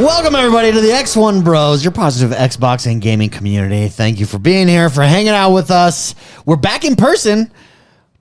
Welcome, everybody, to the XoneBros, your positive Xbox and gaming community. Thank you for being here, for hanging out with us. We're back in person.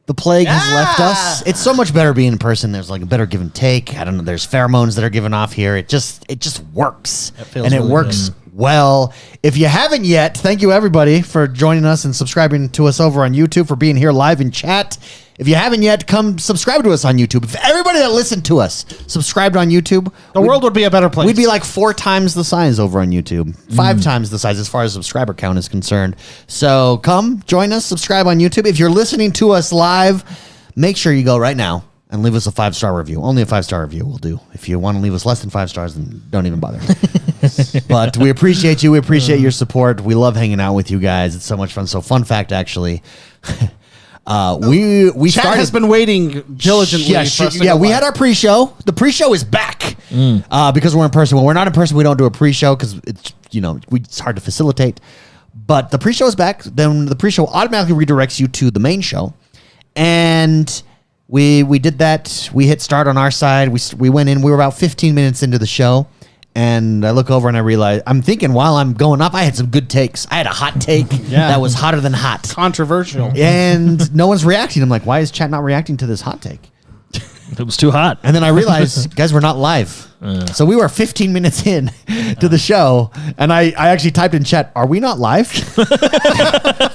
The plague has left us. It's so much better being in person. There's like a better give and take. I don't know. There's pheromones that are given off here. It just works. And it works well. If you haven't yet, thank you, everybody, for joining us and subscribing to us over on YouTube, for being here live in chat. If you haven't yet, come subscribe to us on YouTube. If everybody that listened to us subscribed on YouTube, the world would be a better place. We'd be like 4 times the size over on YouTube. 5 times the size as far as subscriber count is concerned. So come join us, subscribe on YouTube. If you're listening to us live, make sure you go right now and leave us a 5-star review. Only a 5-star review will do. If you want to leave us less than 5 stars, then don't even bother. But we appreciate you. We appreciate your support. We love hanging out with you guys. It's so much fun. So fun fact, actually. We Chat started, has been waiting diligently. We had our pre-show. The pre-show is back because we're in person. When we're not in person, we don't do a pre-show because it's hard to facilitate. But the pre-show is back. Then the pre-show automatically redirects you to the main show, and we did that. We hit start on our side. We went in. We were about 15 minutes into the show. And I look over and I realize, I'm thinking while I'm going up, I had some good takes. I had a hot take that was hotter than hot. Controversial. And no one's reacting. I'm like, why is chat not reacting to this hot take? It was too hot. And then I realized, guys, we're not live. So we were 15 minutes in to the show. And I actually typed in chat, are we not live?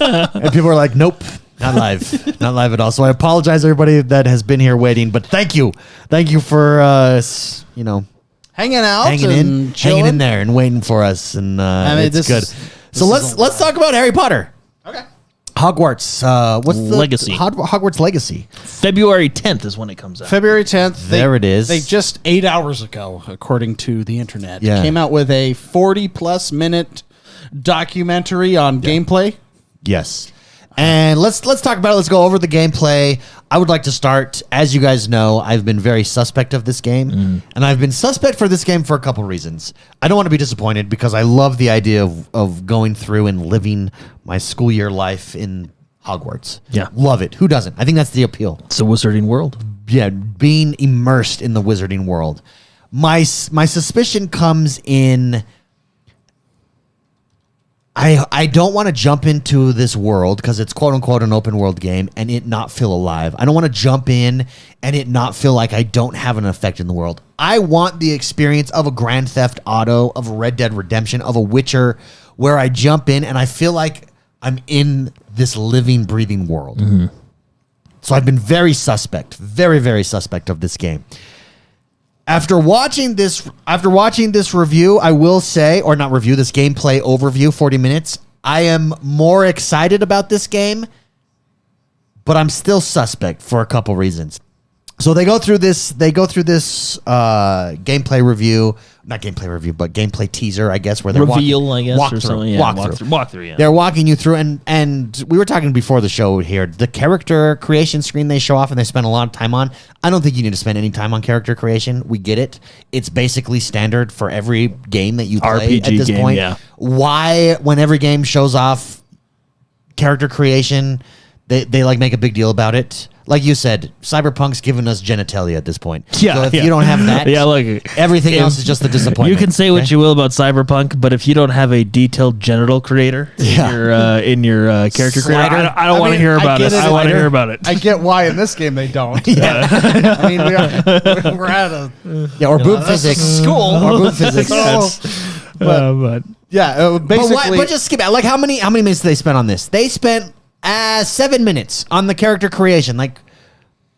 And people were like, nope. Not live. Not live at all. So I apologize, everybody that has been here waiting. But thank you. Thank you for, hanging out, hanging in there and waiting for us, and it's good. So let's talk about Harry Potter. Okay. Hogwarts. What's the Legacy? Hogwarts Legacy. February 10th is when it comes out. February 10th. There it is. They just 8 hours ago, according to the internet, Yeah. came out with a 40+ minute documentary on gameplay. Yes. And let's talk about it. Let's go over the gameplay. I would like to start. As you guys know, I've been very suspect of this game. And I've been suspect for this game for a couple reasons. I don't want to be disappointed because I love the idea of going through and living my school year life in Hogwarts. Yeah. Love it. Who doesn't? I think that's the appeal. It's a wizarding world. Yeah, being immersed in the wizarding world. My suspicion comes in... I don't want to jump into this world because it's quote unquote an open world game and it not feel alive. I don't want to jump in and it not feel like I don't have an effect in the world. I want the experience of a Grand Theft Auto, of a Red Dead Redemption, of a Witcher, where I jump in and I feel like I'm in this living, breathing world. So I've been very suspect, very, very suspect of this game. After watching this review, I will say, or not review, this gameplay overview, 40 minutes, I am more excited about this game, but I'm still suspect for a couple reasons. So they go through this gameplay review, not gameplay review, but gameplay teaser, I guess, where they're Walkthrough. Yeah. They're walking you through, and we were talking before the show here. The character creation screen they show off and they spend a lot of time on. I don't think you need to spend any time on character creation. We get it. It's basically standard for every game that you play RPG at this game, point. yeah. Why, when every game shows off character creation, they like make a big deal about it? Like you said, Cyberpunk's giving us genitalia at this point. Yeah, so if you don't have that, everything else is just a disappointment. You can say what you will about Cyberpunk, but if you don't have a detailed genital creator in your character creator, I don't want to hear about it. I want to hear about it. I get why in this game they don't. I mean, we're at a or boob physics school. Or boob physics. Basically. But just skip it. Like how many minutes did they spend on this? They spent 7 minutes on the character creation.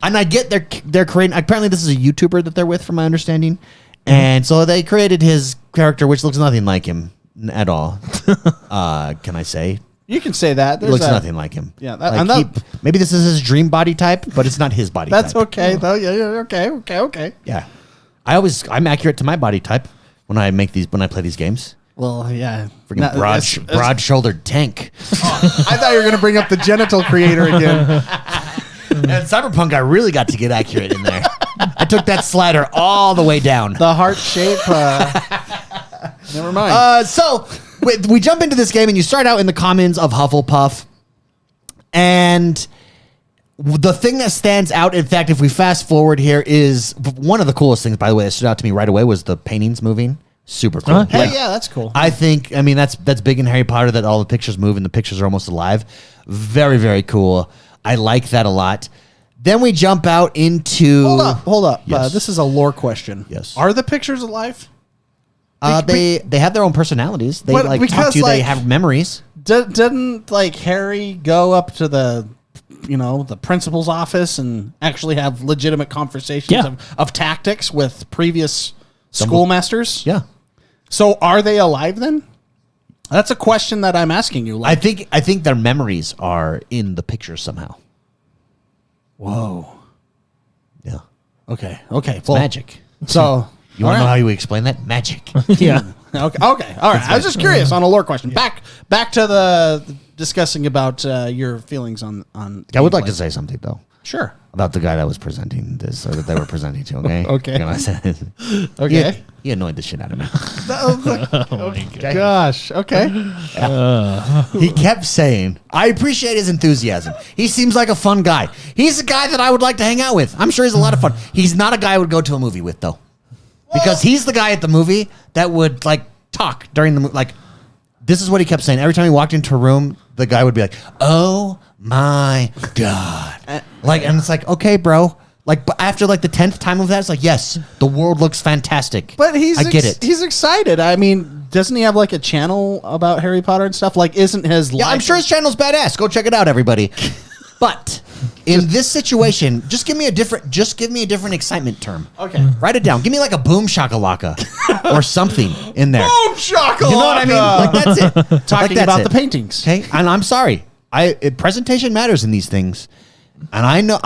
And I get they're creating. Apparently, this is a YouTuber that they're with, from my understanding, and so they created his character, which looks nothing like him at all. Can I say? You can say that. Looks nothing like him. Yeah, maybe this is his dream body type, but it's not his body. That's type. okay though. Yeah. Okay. Yeah, I'm accurate to my body type when I play these games. Well, yeah. Freaking broad-shouldered tank. I thought you were going to bring up the genital creator again. And Cyberpunk, I really got to get accurate in there. I took that slider all the way down. The heart shape. Never mind. So we jump into this game, and you start out in the commons of Hufflepuff. And the thing that stands out, in fact, if we fast forward here, is one of the coolest things, by the way, that stood out to me right away was the paintings moving. super cool. Hey, yeah, that's cool. I think, I mean, that's big in Harry Potter, that all the pictures move and the pictures are almost alive. Very, very cool. I like that a lot. Then we jump out into... Hold up. Yes. This is a lore question. Yes. Are the pictures alive? They have their own personalities. They talk to you. They have memories. Didn't Harry go up to the principal's office and actually have legitimate conversations of tactics with previous schoolmasters? Yeah. So are they alive then? That's a question that I'm asking you. I think their memories are in the pictures somehow. Whoa. Yeah. Okay. It's magic. So you want to know how you explain that? Magic. Yeah. Okay. All right. I was just curious on a lore question. Yeah. Back to the discussing about your feelings on. I would like to say something though. Sure. About the guy that was presenting this, or that they were presenting to. Okay. Okay. Okay. He annoyed the shit out of me. Okay. Gosh. Okay. He kept saying, "I appreciate his enthusiasm. He seems like a fun guy. He's a guy that I would like to hang out with. I'm sure he's a lot of fun. He's not a guy I would go to a movie with though, because he's the guy at the movie that would talk during the movie. This is what he kept saying every time he walked into a room. The guy would be like, "Oh my God." And it's like, okay, bro. But after the 10th time of that, it's like, yes, the world looks fantastic. But I get it. He's excited. I mean, doesn't he have a channel about Harry Potter and stuff? Isn't his life? Yeah, I'm sure his channel's badass. Go check it out, everybody. But in this situation, just give me a different excitement term. Okay. Write it down. Give me a boom shakalaka or something in there. Boom shakalaka. You know what I mean? That's it. Talking about the paintings. Okay. And I'm sorry. Presentation matters in these things. And I know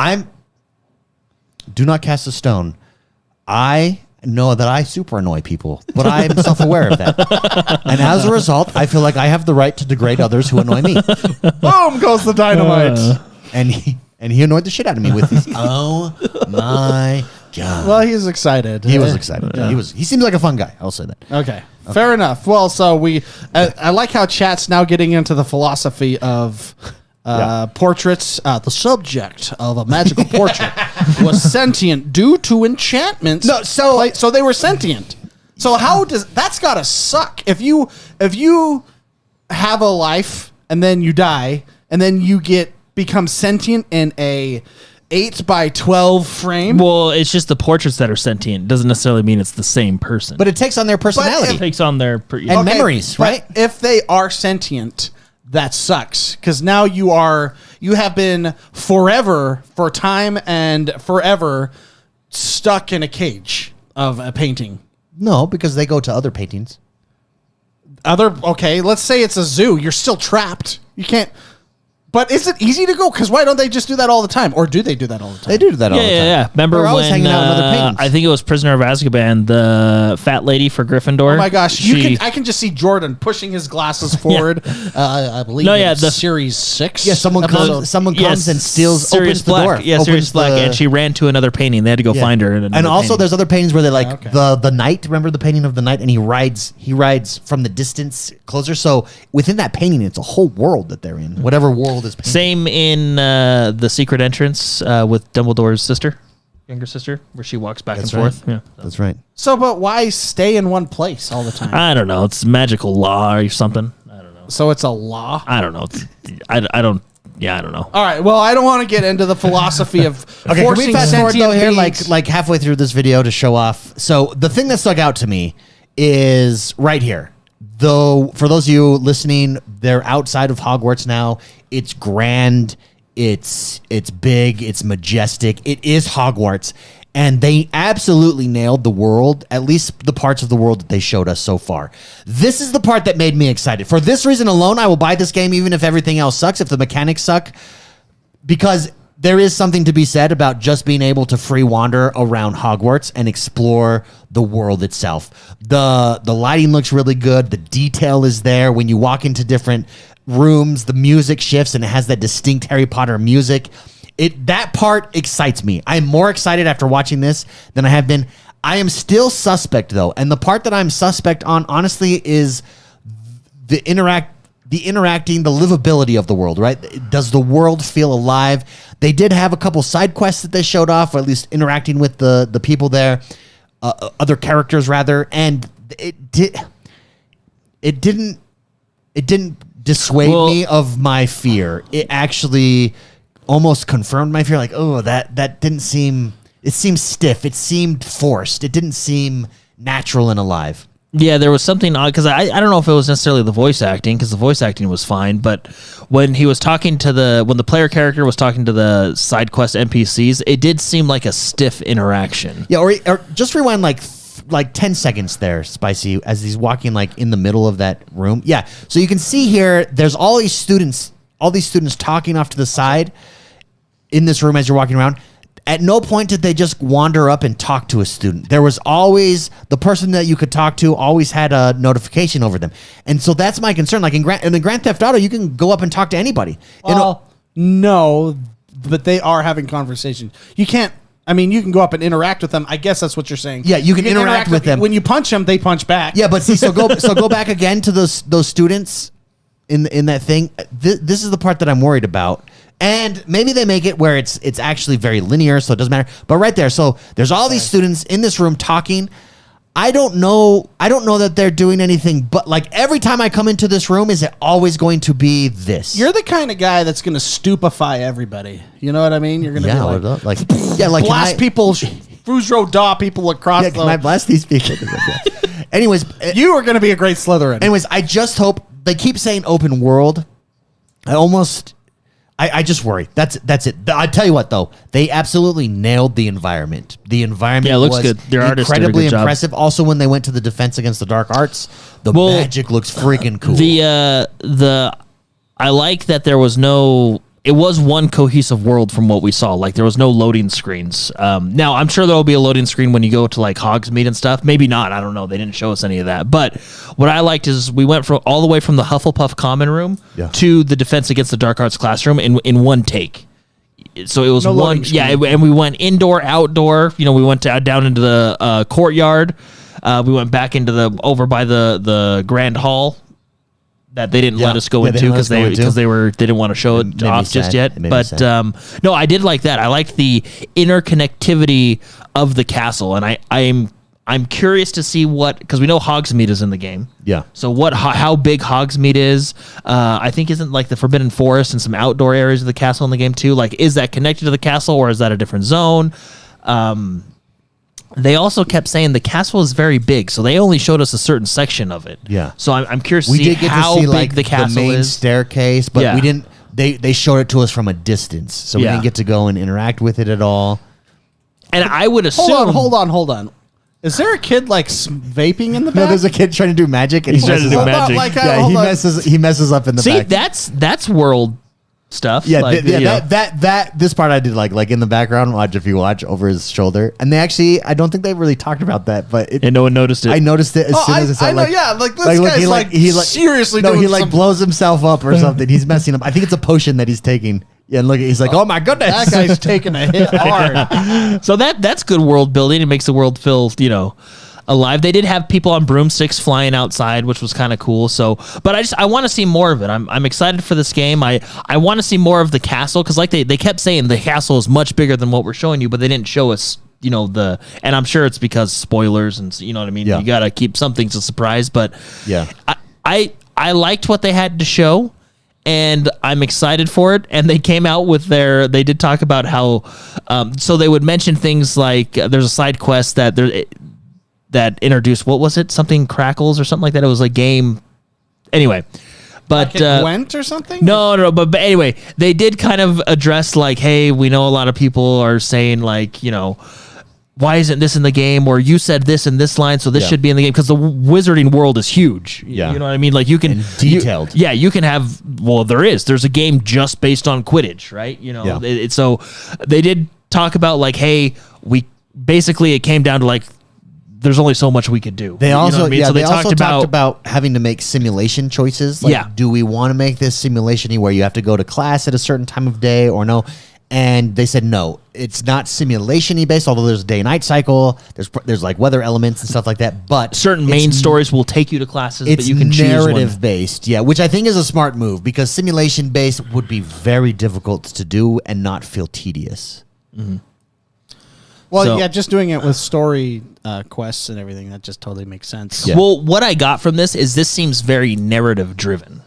do not cast a stone. I know that I super annoy people, but I'm self-aware of that. And as a result, I feel like I have the right to degrade others who annoy me. Boom goes the dynamite. And he annoyed the shit out of me with these. Oh my God. Well, he's excited. He was excited. Yeah. He seems like a fun guy. I'll say that. Okay. Fair enough. Well, so I like how chat's now getting into the philosophy of portraits. The subject of a magical portrait was sentient due to enchantments. No, so they were sentient. So that's gotta suck if you have a life and then you die and then you become sentient in a 8x12 frame. Well, it's just the portraits that are sentient. Doesn't necessarily mean it's the same person. But it takes on their personality. It takes on their memories, right? If they are sentient, that sucks because now you have been forever, for time and forever, stuck in a cage of a painting. No, because they go to other paintings. Let's say it's a zoo. You're still trapped. You can't. But is it easy to go? Because why don't they just do that all the time? Or do they do that all the time? They do that all the time. Yeah. Remember They're always hanging out in other paintings. I think it was Prisoner of Azkaban, the fat lady for Gryffindor. Oh my gosh. I can just see Jordan pushing his glasses forward. I believe the series 6. Yeah, someone comes and opens the door. Yeah, Sirius Black. And she ran to another painting. They had to go find her. And also there's other paintings where they the knight. Remember the painting of the knight? And he rides from the distance closer. So within that painting, it's a whole world that they're in. Whatever world is painted. Same in the secret entrance with Dumbledore's younger sister, where she walks back and forth. Yeah, that's right. So, but why stay in one place all the time? I don't know. It's magical law or something. I don't know. So it's a law? I don't know. I don't know. All right. Well, I don't want to get into the philosophy of okay, can we fast forward though here, beings? like halfway through this video to show off. So the thing that stuck out to me is right here. Though, for those of you listening, they're outside of Hogwarts now. It's grand. It's big. It's majestic. It is Hogwarts. And they absolutely nailed the world, at least the parts of the world that they showed us so far. This is the part that made me excited. For this reason alone, I will buy this game even if everything else sucks, if the mechanics suck, because there is something to be said about just being able to free wander around Hogwarts and explore the world itself. The lighting looks really good. The detail is there. When you walk into different rooms, the music shifts and it has that distinct Harry Potter music. That part excites me. I'm more excited after watching this than I have been. I am still suspect though. And the part that I'm suspect on, honestly, is the interacting, the livability of the world, right? Does the world feel alive? They did have a couple side quests that they showed off, or at least interacting with the people there, other characters rather, and it didn't dissuade me of my fear. It actually almost confirmed my fear. Like, oh, that didn't seem. It seemed stiff. It seemed forced. It didn't seem natural and alive. Yeah, there was something odd because I don't know if it was necessarily the voice acting because the voice acting was fine, but when he was talking to when the player character was talking to the side quest NPCs, it did seem like a stiff interaction. Yeah, or just rewind like 10 seconds there, Spicy, as he's walking like in the middle of that room. Yeah, so you can see here, there's all these students talking off to the side in this room as you're walking around. At no point did they just wander up and talk to a student. There was always the person that you could talk to always had a notification over them. And so that's my concern. Like in the Grand Theft Auto, you can go up and talk to anybody. Well, no, but they are having conversations. You can't. I mean, you can go up and interact with them. I guess that's what you're saying. Yeah, you can interact with them. When you punch them, they punch back. Yeah, but see, so go back again to those students in that thing. This is the part that I'm worried about. And maybe they make it where it's actually very linear, so it doesn't matter. But right there, so there's all these students in this room talking. I don't know that they're doing anything, but like every time I come into this room, is it always going to be this? You're the kind of guy that's going to stupefy everybody. You know what I mean? You're going to be like blast people, Fuzro Daw people across. Yeah, can I blast these people? Anyways, you are going to be a great Slytherin. Anyways, I just hope they keep saying open world. I just worry. That's it. I tell you what, though, they absolutely nailed the environment. The environment looks was good. Their artists did a incredibly good job. impressive. Also, when they went to the Defense Against the Dark Arts, the magic looks freaking cool. I like that there was no. It was one cohesive world from what we saw. Like there was no loading screens. Now I'm sure there will be a loading screen when you go to like Hogsmeade and stuff. Maybe not. I don't know. They didn't show us any of that. But what I liked is we went all the way from the Hufflepuff common room to the Defense Against the Dark Arts classroom in one take. So it was one. Yeah, and we went indoor, outdoor. You know, we went down into the courtyard. We went back into over by the Grand Hall. That they didn't let us go into because they didn't want to show it off just yet. But no, I did like that. I liked the interconnectivity of the castle, and I'm curious to see because we know Hogsmeade is in the game. Yeah. So how big Hogsmeade is? I think isn't like the Forbidden Forest and some outdoor areas of the castle in the game too. Like, is that connected to the castle or is that a different zone? They also kept saying the castle is very big, so they only showed us a certain section of it. Yeah. So I'm curious to see how big like, the castle the main is. Staircase, but we didn't. They showed it to us from a distance, so we didn't get to go and interact with it at all. And I would assume. Hold on. Is there a kid like vaping in the back? No, there's a kid trying to do magic, and he's trying to do magic. He messes up in the back. See, that's world stuff. Yeah, this part I did like in the background. If you watch over his shoulder, and they actually, I don't think they really talked about that, but and no one noticed it. I noticed it as soon as it said. I know, this guy's seriously. No, he like blows himself up or something. He's messing up. I think it's a potion that he's taking. Yeah, and look, he's like, oh my goodness, that guy's taking a hit hard. So that's good world building. It makes the world feel alive. They did have people on broomsticks flying outside, which was kind of cool. So, but I want to see more of it. I'm excited for this game. I want to see more of the castle because like they kept saying the castle is much bigger than what we're showing you, but they didn't show us and I'm sure it's because spoilers and you know what I mean. Yeah. You got to keep some things a surprise, but yeah, I liked what they had to show. And I'm excited for it. And they came out with they did talk about how, so they would mention things like there's a side quest that introduced, what was it? Something Crackles or something like that. It was a game. Anyway, but Gwent or something? No. But anyway, they did kind of address like, hey, we know a lot of people are saying like, why isn't this in the game? Or you said this in this line, so this should be in the game because the wizarding world is huge. Yeah. You know what I mean? Like you can and detailed. You can have. Well, there's a game just based on Quidditch, right? So they did talk about like, hey, it came down to like, there's only so much we could do. They also, so they talked about having to make simulation choices. Like, do we want to make this simulation where you have to go to class at a certain time of day or no? And they said, no, it's not simulation-y based, although there's a day-night cycle. There's like weather elements and stuff like that. But certain main stories will take you to classes, but you can choose one. It's narrative-based, which I think is a smart move because simulation-based would be very difficult to do and not feel tedious. Mm-hmm. Well, So- yeah, just doing it with story quests and everything, that just totally makes sense. Yeah. Well, what I got from this is this seems very narrative driven.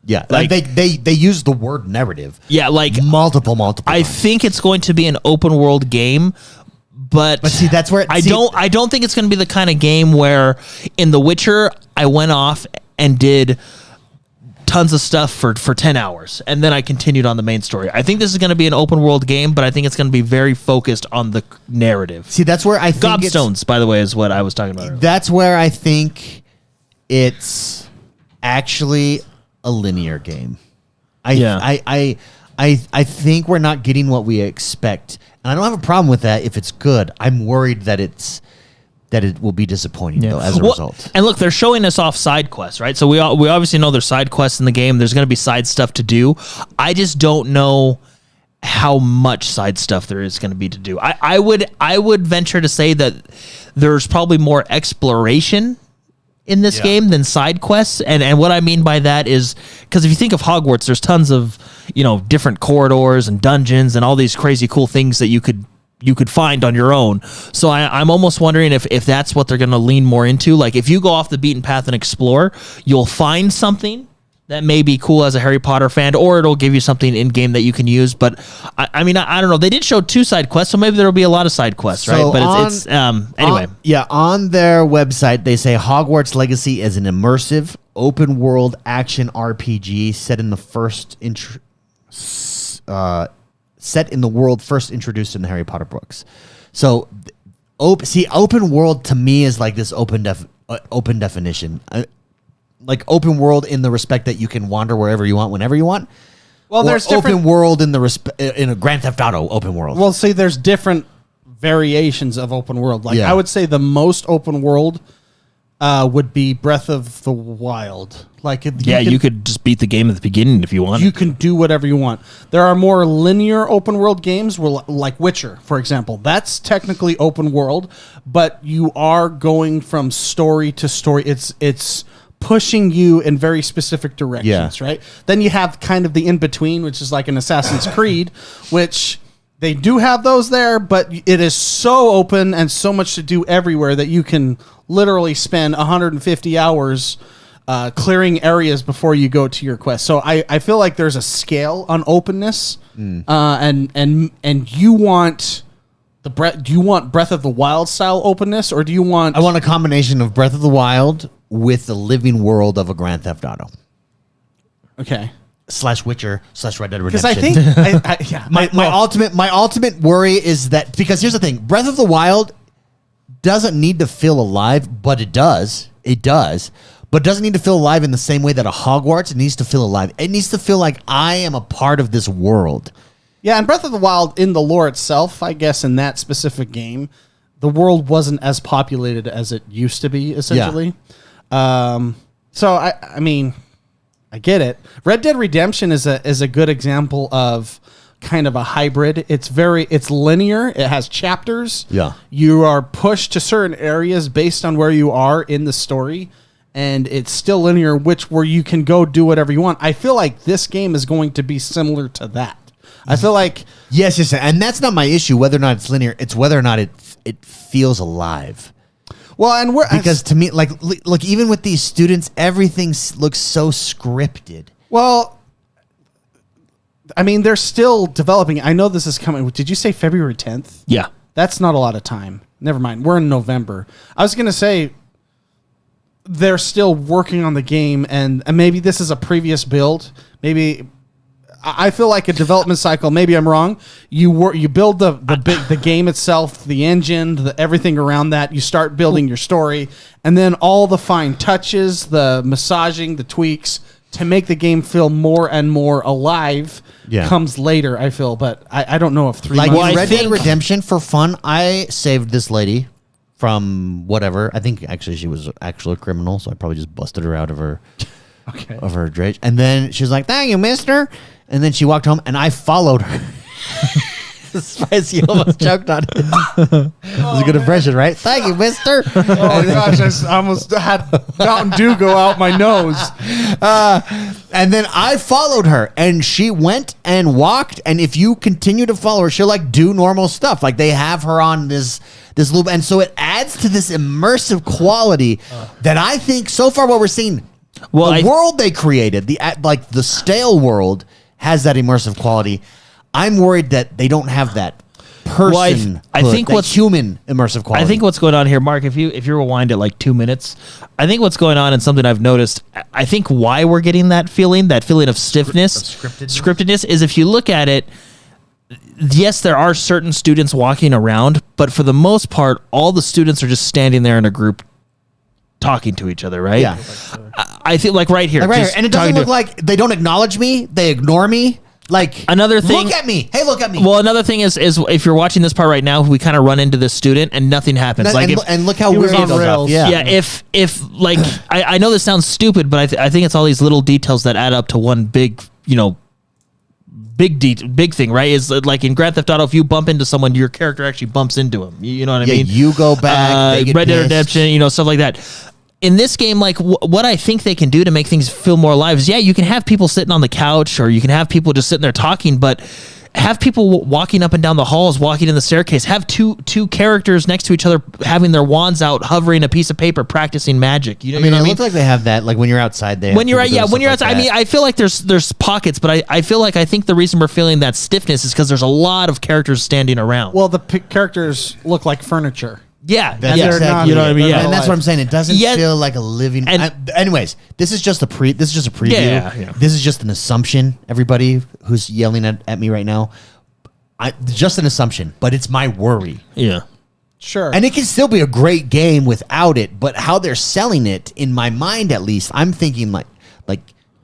Yeah, Like- they use the word narrative. Yeah, like multiple. I times. think it's going to be an open world game, but see, that's where I don't think it's going to be the kind of game where in The Witcher I went off and did tons of stuff for 10 hours and then I continued on the main story. I think this is going to be an open world game, but I think it's going to be very focused on the narrative. See, that's where I think Gobstones, by the way, is what I was talking about earlier. That's where I think it's actually a linear game. I think we're not getting what we expect, and I don't have a problem with that if it's good. I'm worried that it will be disappointing though as a result. And look, they're showing us off side quests, right? So we obviously know there's side quests in the game. There's going to be side stuff to do. I just don't know how much side stuff there is going to be to do. I would venture to say that there's probably more exploration in this game than side quests. And what I mean by that is, because if you think of Hogwarts, there's tons of, different corridors and dungeons and all these crazy cool things that you could find on your own. So I'm almost wondering if that's what they're going to lean more into. Like if you go off the beaten path and explore, you'll find something that may be cool as a Harry Potter fan, or it'll give you something in game that you can use. But I mean, I don't know. They did show 2 side quests, so maybe there'll be a lot of side quests, right? But it's anyway. On their website, they say Hogwarts Legacy is an immersive open world action RPG set in the world first introduced in the Harry Potter books. So, open world to me is like this open definition. Like open world in the respect that you can wander wherever you want, whenever you want. Well, there's open different world in a Grand Theft Auto open world. Well, see, there's different variations of open world. Like I would say the most open world would be Breath of the Wild. Like You could just beat the game at the beginning if you want. You can do whatever you want. There are more linear open world games, like Witcher, for example. That's technically open world, but you are going from story to story. It's pushing you in very specific directions, right? Then you have kind of the in-between, which is like an Assassin's Creed, which they do have those there, but it is so open and so much to do everywhere that you can literally spend 150 hours clearing areas before you go to your quest. So I feel like there's a scale on openness, and you want do you want Breath of the Wild style openness, or do you want? I want a combination of Breath of the Wild with the living world of a Grand Theft Auto. Okay. / Witcher / Red Dead Redemption. Because I think my ultimate worry is that, because here's the thing, Breath of the Wild doesn't need to feel alive, but it does. It does. But it doesn't need to feel alive in the same way that a Hogwarts needs to feel alive. It needs to feel like I am a part of this world. Yeah, and Breath of the Wild, in the lore itself, I guess in that specific game, the world wasn't as populated as it used to be, essentially. So I mean, I get it. Red Dead Redemption is a good example of kind of a hybrid. It's linear. It has chapters. Yeah. You are pushed to certain areas based on where you are in the story, and it's still linear, where you can go do whatever you want. I feel like this game is going to be similar to that. I feel like yes, and that's not my issue. Whether or not it's linear, it's whether or not it feels alive. Well, and because to me, like, look, even with these students, everything looks so scripted. Well, I mean, they're still developing. I know this is coming. Did you say February 10th? Yeah. That's not a lot of time. Never mind. We're in November. I was going to say they're still working on the game, and maybe this is a previous build. Maybe I feel like a development cycle. Maybe I'm wrong. You build the game itself, the engine, everything around that. You start building your story, and then all the fine touches, the massaging, the tweaks to make the game feel more and more alive comes later. I feel, but I don't know if 3 like months. Red Dead Redemption, for fun, I saved this lady from whatever. I think actually she was actually a criminal, so I probably just busted her out of her of her dredge. And then she was like, "Thank you, mister." And then she walked home, and I followed her. Spicy almost choked on it. That was a good impression, right? Thank you, mister. Oh my gosh, I almost had Mountain Dew go out my nose. And then I followed her, and she went and walked. And if you continue to follow her, she'll like do normal stuff. Like they have her on this loop, and so it adds to this immersive quality that I think so far what we're seeing. Well, the world they created, the stale world, has that immersive quality. I'm worried that they don't have that person. I think what's human immersive quality. I think what's going on here, Mark, if you rewind it like 2 minutes, I think what's going on and something I've noticed, I think why we're getting that feeling of stiffness, scriptedness, is if you look at it, yes, there are certain students walking around, but for the most part, all the students are just standing there in a group talking to each other, right? Yeah. I think like right here. And it doesn't look like they don't acknowledge me. They ignore me. Like another thing. Look at me. Hey, look at me. Well, another thing is if you're watching this part right now, we kind of run into this student and nothing happens. And look how weird it goes off. Yeah. If like I know this sounds stupid, but I think it's all these little details that add up to one big, big thing, right? Is like in Grand Theft Auto, if you bump into someone, your character actually bumps into him. You know what I mean? You go back. They get Red Dead pissed. Redemption, stuff like that. In this game, like what I think they can do to make things feel more alive is, you can have people sitting on the couch, or you can have people just sitting there talking, but have people walking up and down the halls, walking in the staircase. Have two characters next to each other, having their wands out, hovering a piece of paper, practicing magic. You know what I mean? It looks like they have that. Like when you're outside, when you're outside. I mean, I feel like there's pockets, but I think the reason we're feeling that stiffness is because there's a lot of characters standing around. Well, the characters look like furniture. Yeah, that's exactly. You know what I mean? Yeah, and that's what I'm saying. It doesn't feel like a living. Anyways, this is just a preview. Yeah. This is just an assumption. Everybody who's yelling at me right now, just an assumption. But it's my worry. Yeah, sure. And it can still be a great game without it. But how they're selling it, in my mind at least, I'm thinking like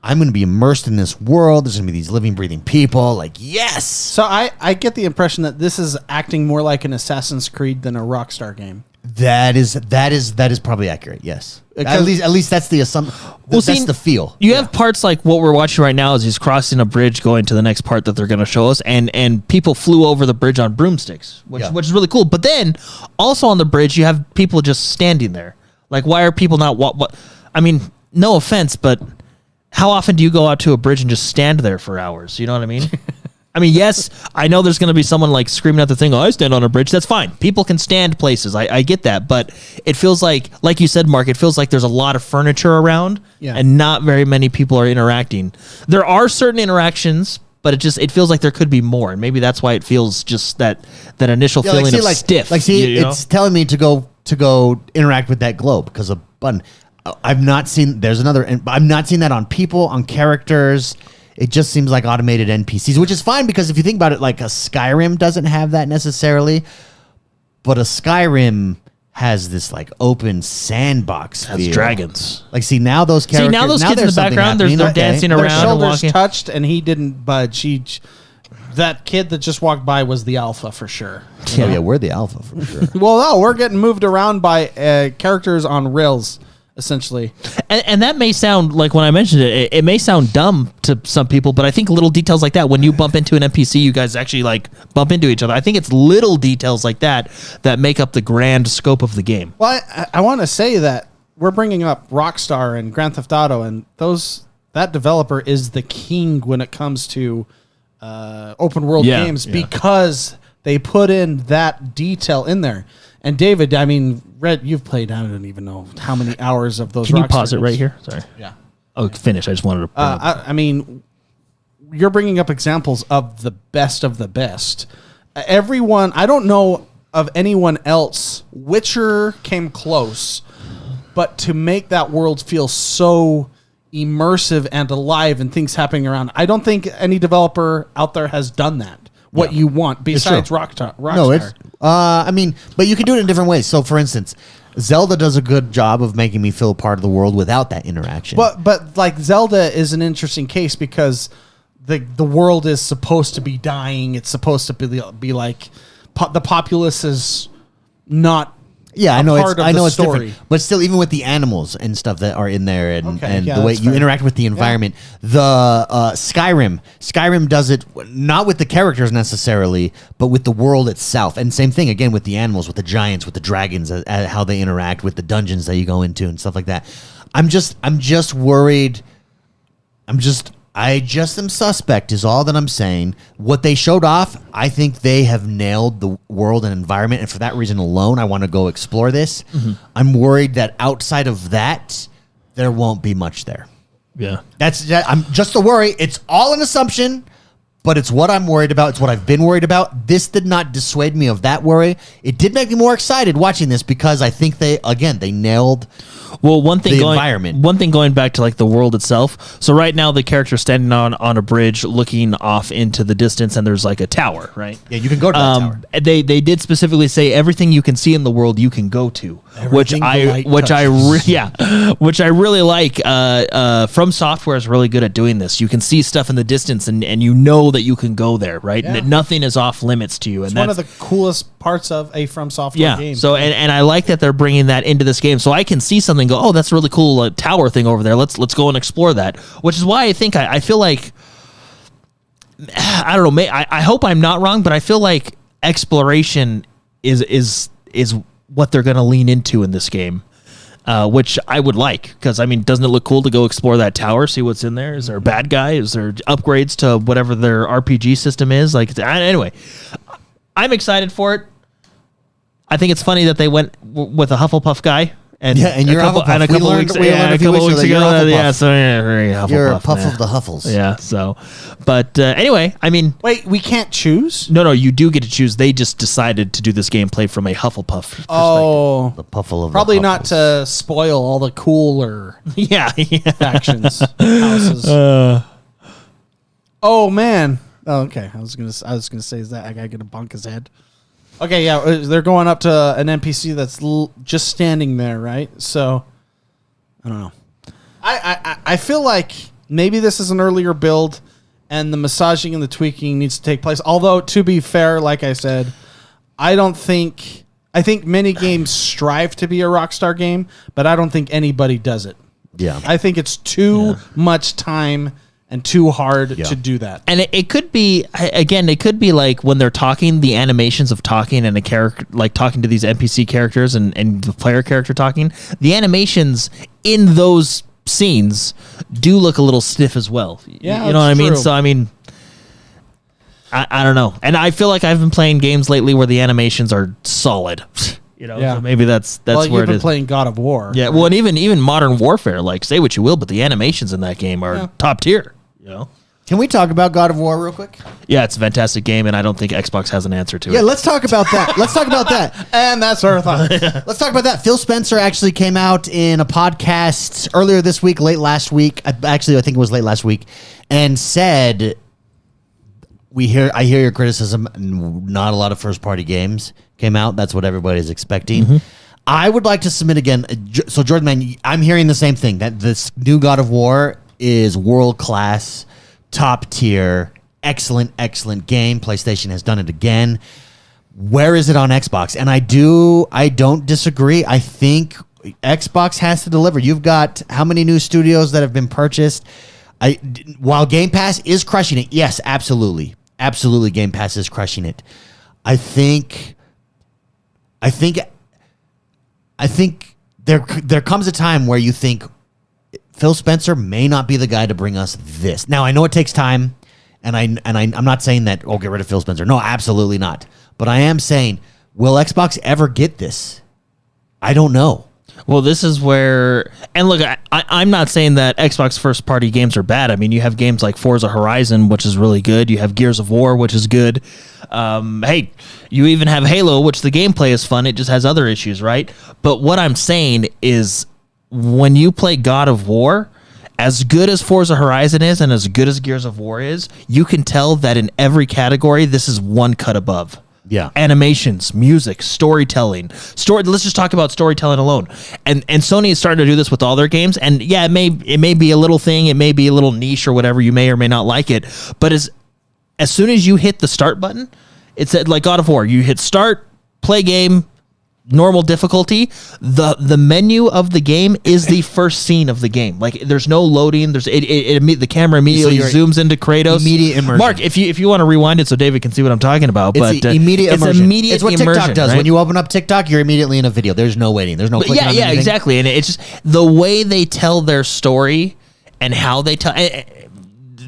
I'm going to be immersed in this world. There's going to be these living, breathing people. Like, yes. So I get the impression that this is acting more like an Assassin's Creed than a Rockstar game. That is probably accurate. Yes. At least that's the assumption. Well, that's the feel. You have parts like what we're watching right now is he's crossing a bridge going to the next part that they're going to show us, and people flew over the bridge on broomsticks, which is really cool. But then also on the bridge you have people just standing there. Like, why are people not what? I mean, no offense, but how often do you go out to a bridge and just stand there for hours? You know what I mean? I mean, yes, I know there's going to be someone like screaming at the thing, I stand on a bridge. That's fine. People can stand places. I get that. But it feels like you said, Mark, it feels like there's a lot of furniture around and not very many people are interacting. There are certain interactions, but it feels like there could be more. And maybe that's why it feels just that initial feeling of stiff. It's telling me to go interact with that globe because of button. I've not seen. There's another. I'm not seeing that on people, on characters. It just seems like automated NPCs, which is fine because if you think about it, like a Skyrim doesn't have that necessarily, but a Skyrim has this like open sandbox. Has dragons. Like, see now those characters. See now those kids in the background, they're dancing around. Their shoulders and touched, and he didn't budge. That kid that just walked by was the alpha for sure. Yeah. Oh yeah, we're the alpha for sure. Well, no, we're getting moved around by characters on rails. Essentially, and that may sound like, when I mentioned it may sound dumb to some people, but I think little details like that, when you bump into an NPC, you guys actually like bump into each other. I think it's little details like that make up the grand scope of the game. Well, I want to say that we're bringing up Rockstar and Grand Theft Auto, and that developer is the king when it comes to open world games because they put in that detail in there. And David, I mean, Red, you've played, I don't even know how many hours of those. Can you pause it right here? Sorry. Yeah. Oh, finish. I just wanted to. I mean, you're bringing up examples of the best of the best. Everyone, I don't know of anyone else. Witcher came close, but to make that world feel so immersive and alive and things happening around, I don't think any developer out there has done that. What you want besides Rockstar. No, it's. I mean, but you can do it in different ways. So, for instance, Zelda does a good job of making me feel part of the world without that interaction. But like Zelda is an interesting case because the world is supposed to be dying. It's supposed to be like the populace is not Yeah, I know part of I know the it's story. different, but still, even with the animals and stuff that are in there, and, Okay, and yeah, the way that's you fair. interact with the environment, the Skyrim does it not with the characters necessarily, but with the world itself, and same thing again with the animals, with the giants, with the dragons, how they interact with the dungeons that you go into and stuff like that. I'm just worried. I just am suspect is all that I'm saying. What they showed off, I think they have nailed the world and environment, and for that reason alone, I want to go explore this. I'm worried that outside of that, there won't be much there. Yeah. I'm just a worry. It's all an assumption, but it's what I'm worried about. It's what I've been worried about. This did not dissuade me of that worry. It did make me more excited watching this because I think they nailed. Well, one thing going back to like the world itself. So right now the character's standing on a bridge looking off into the distance, and there's like a tower, right? Yeah, you can go to that tower. They did specifically say everything you can see in the world you can go to, which I really like. From Software is really good at doing this. You can see stuff in the distance, and you know that you can go there, right? Yeah. Nothing is off limits to you, and It's that's one of the coolest parts of a From Software game. So and I like that they're bringing that into this game, so I can see something, and go, oh, that's a really cool tower thing over there. Let's go and explore that. Which is why I think I feel like, I don't know. I hope I'm not wrong, but I feel like exploration is what they're going to lean into in this game, which I would like, because I mean, doesn't it look cool to go explore that tower, see what's in there? Is there a bad guy? Is there upgrades to whatever their RPG system is? Like, anyway, I'm excited for it. I think it's funny that they went with a Hufflepuff guy. And you're a couple weeks ago. Yeah, so you're a puff of the Huffles. Yeah, so, but anyway, I mean, wait, we can't choose? No, you do get to choose. They just decided to do this gameplay from a Hufflepuff perspective. Oh, the puffle of probably the not to spoil all the cooler yeah. factions, houses. Oh man. Oh, okay. I was gonna say, is that I gotta get a bunk his head? Okay, yeah, they're going up to an NPC that's just standing there, right? So, I don't know. I feel like maybe this is an earlier build, and the massaging and the tweaking needs to take place. Although, to be fair, like I said, I think many games strive to be a Rockstar game, but I don't think anybody does it. Yeah. I think it's too much time and too hard to do that. And it could be, again, it could be like when they're talking, the animations of talking and a character, like talking to these NPC characters and the player character talking, the animations in those scenes do look a little stiff as well. Yeah, you know what I mean? true. So, I mean, I don't know. And I feel like I've been playing games lately where the animations are solid. You know, so maybe that's well, where you've it been is. playing God of War. Yeah, well, and even Modern Warfare, like, say what you will, but the animations in that game are top tier. You know? Can we talk about God of War real quick? Yeah, it's a fantastic game, and I don't think Xbox has an answer to it. Yeah, let's talk about that. And that's our thought. Let's talk about that. Phil Spencer actually came out in a podcast earlier this week, late last week. Actually, I think it was late last week, and said, I hear your criticism. Not a lot of first-party games came out. That's what everybody's expecting. Mm-hmm. I would like to submit again. So, Jordan, man, I'm hearing the same thing, that this new God of War is world-class, top-tier, excellent game. PlayStation has done it again. Where is it on Xbox? And I don't disagree. I think Xbox has to deliver. You've got how many new studios that have been purchased? While Game Pass is crushing it, yes, absolutely. Absolutely, Game Pass is crushing it. I think there comes a time where you think Phil Spencer may not be the guy to bring us this. Now, I know it takes time, and I'm not saying that, get rid of Phil Spencer. No, absolutely not. But I am saying, will Xbox ever get this? I don't know. Well, this is where, and look, I'm not saying that Xbox first-party games are bad. I mean, you have games like Forza Horizon, which is really good. You have Gears of War, which is good. Hey, you even have Halo, which the gameplay is fun. It just has other issues, right? But what I'm saying is, when you play God of War, as good as Forza Horizon is and as good as Gears of War is, you can tell that in every category, this is one cut above. Yeah. Animations, music, storytelling. Let's just talk about storytelling alone. And Sony is starting to do this with all their games. And yeah, it may be a little thing, it may be a little niche or whatever, you may or may not like it. But as soon as you hit the start button, it's like God of War. You hit start, play game, normal difficulty, the menu of the game is the first scene of the game. Like there's no loading. There's the camera immediately zooms into Kratos. Immediate immersion. Mark, if you want to rewind it so David can see what I'm talking about, It's but immediate immersion. immediate It's what immersion, TikTok does. right? When you open up TikTok, you're immediately in a video. There's no waiting. There's no clicking on anything. Exactly. And it's just the way they tell their story and how they tell.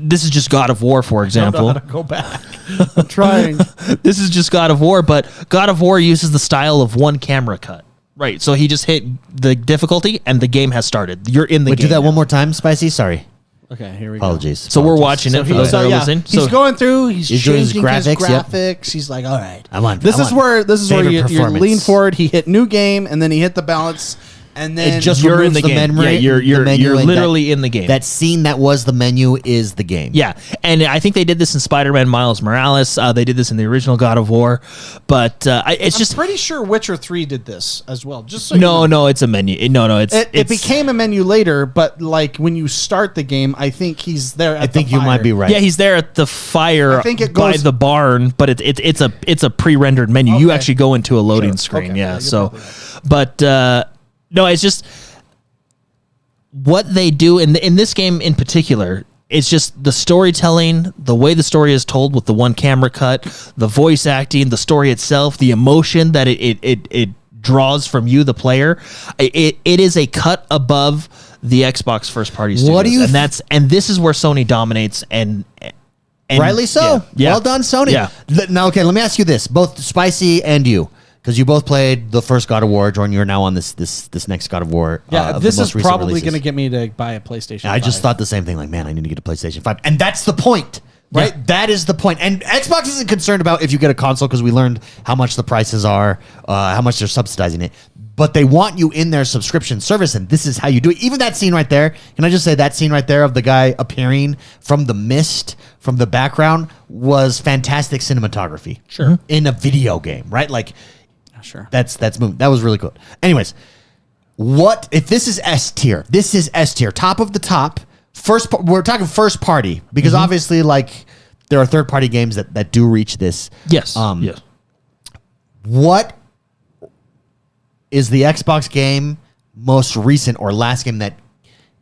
This is just God of War, for example. I don't know how to go back. I'm trying. This is just God of War, but God of War uses the style of one camera cut. Right. So he just hit the difficulty and the game has started. You're in the game. Do that now. one more time, Spicy. Sorry. Okay, here we go. Apologies. So we're watching it for those that are listening. He's So going through. He's doing his changing his graphics, yep. graphics. He's like, all right. This is where you lean forward. He hit new game, and then he hit the balance, and then It just you're in removes the game. memory. Yeah, you're the menu, and literally in the game. That scene that was the menu is the game. Yeah, and I think they did this in Spider-Man Miles Morales. They did this in the original God of War, but it's just pretty sure Witcher 3 did this as well. Just so no, it's a menu. It became a menu later, but like when you start the game, I think he's there. I think you might be right. Yeah, he's there at the fire I think it by goes- the barn, but it's a pre-rendered menu. You Okay. actually go into a loading Sure. screen. Okay. Yeah, Yeah, you're so, probably right. but no, it's just what they do in this game in particular. It's just the storytelling, the way the story is told with the one camera cut, the voice acting, the story itself, the emotion that it draws from you, the player. It is a cut above the Xbox first party studios. What do you and this is where Sony dominates and Rightly so. Yeah. Well done, Sony. Yeah. Now, okay, let me ask you this: both Spicy and you, because you both played the first God of War. Jordan, you're now on this next God of War. Yeah, the this most is recent probably releases. going to get me to buy a PlayStation. I just 5. thought the same thing. Like, man, I need to get a PlayStation 5, and that's the point, right? Yeah. That is the point. And Xbox isn't concerned about if you get a console because we learned how much the prices are, how much they're subsidizing it. But they want you in their subscription service, and this is how you do it. Even that scene right there, can I just say that scene right there of the guy appearing from the mist, from the background, was fantastic cinematography. Sure. In a video game, right? Like, Sure. that's moving. That was really cool. Anyways, what if this is S tier? This is S tier, top of the top. We're talking first party because obviously, like, there are third party games that do reach this. yes, Yes. What is the Xbox game most recent or last game that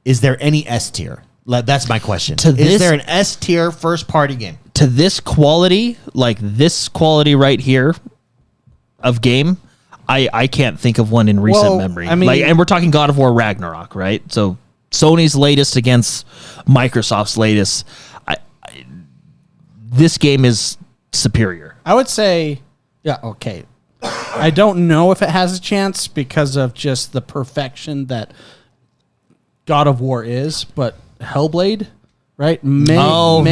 is there any S tier? That's my question. Is there an S tier first party game? to this quality, like this quality right here of game, I can't think of one in recent memory. I mean- like, and we're talking God of War Ragnarok, right? So Sony's latest against Microsoft's latest. This game is superior. I would say, yeah, okay. I don't know if it has a chance because of just the perfection that God of War is, but Hellblade, right, may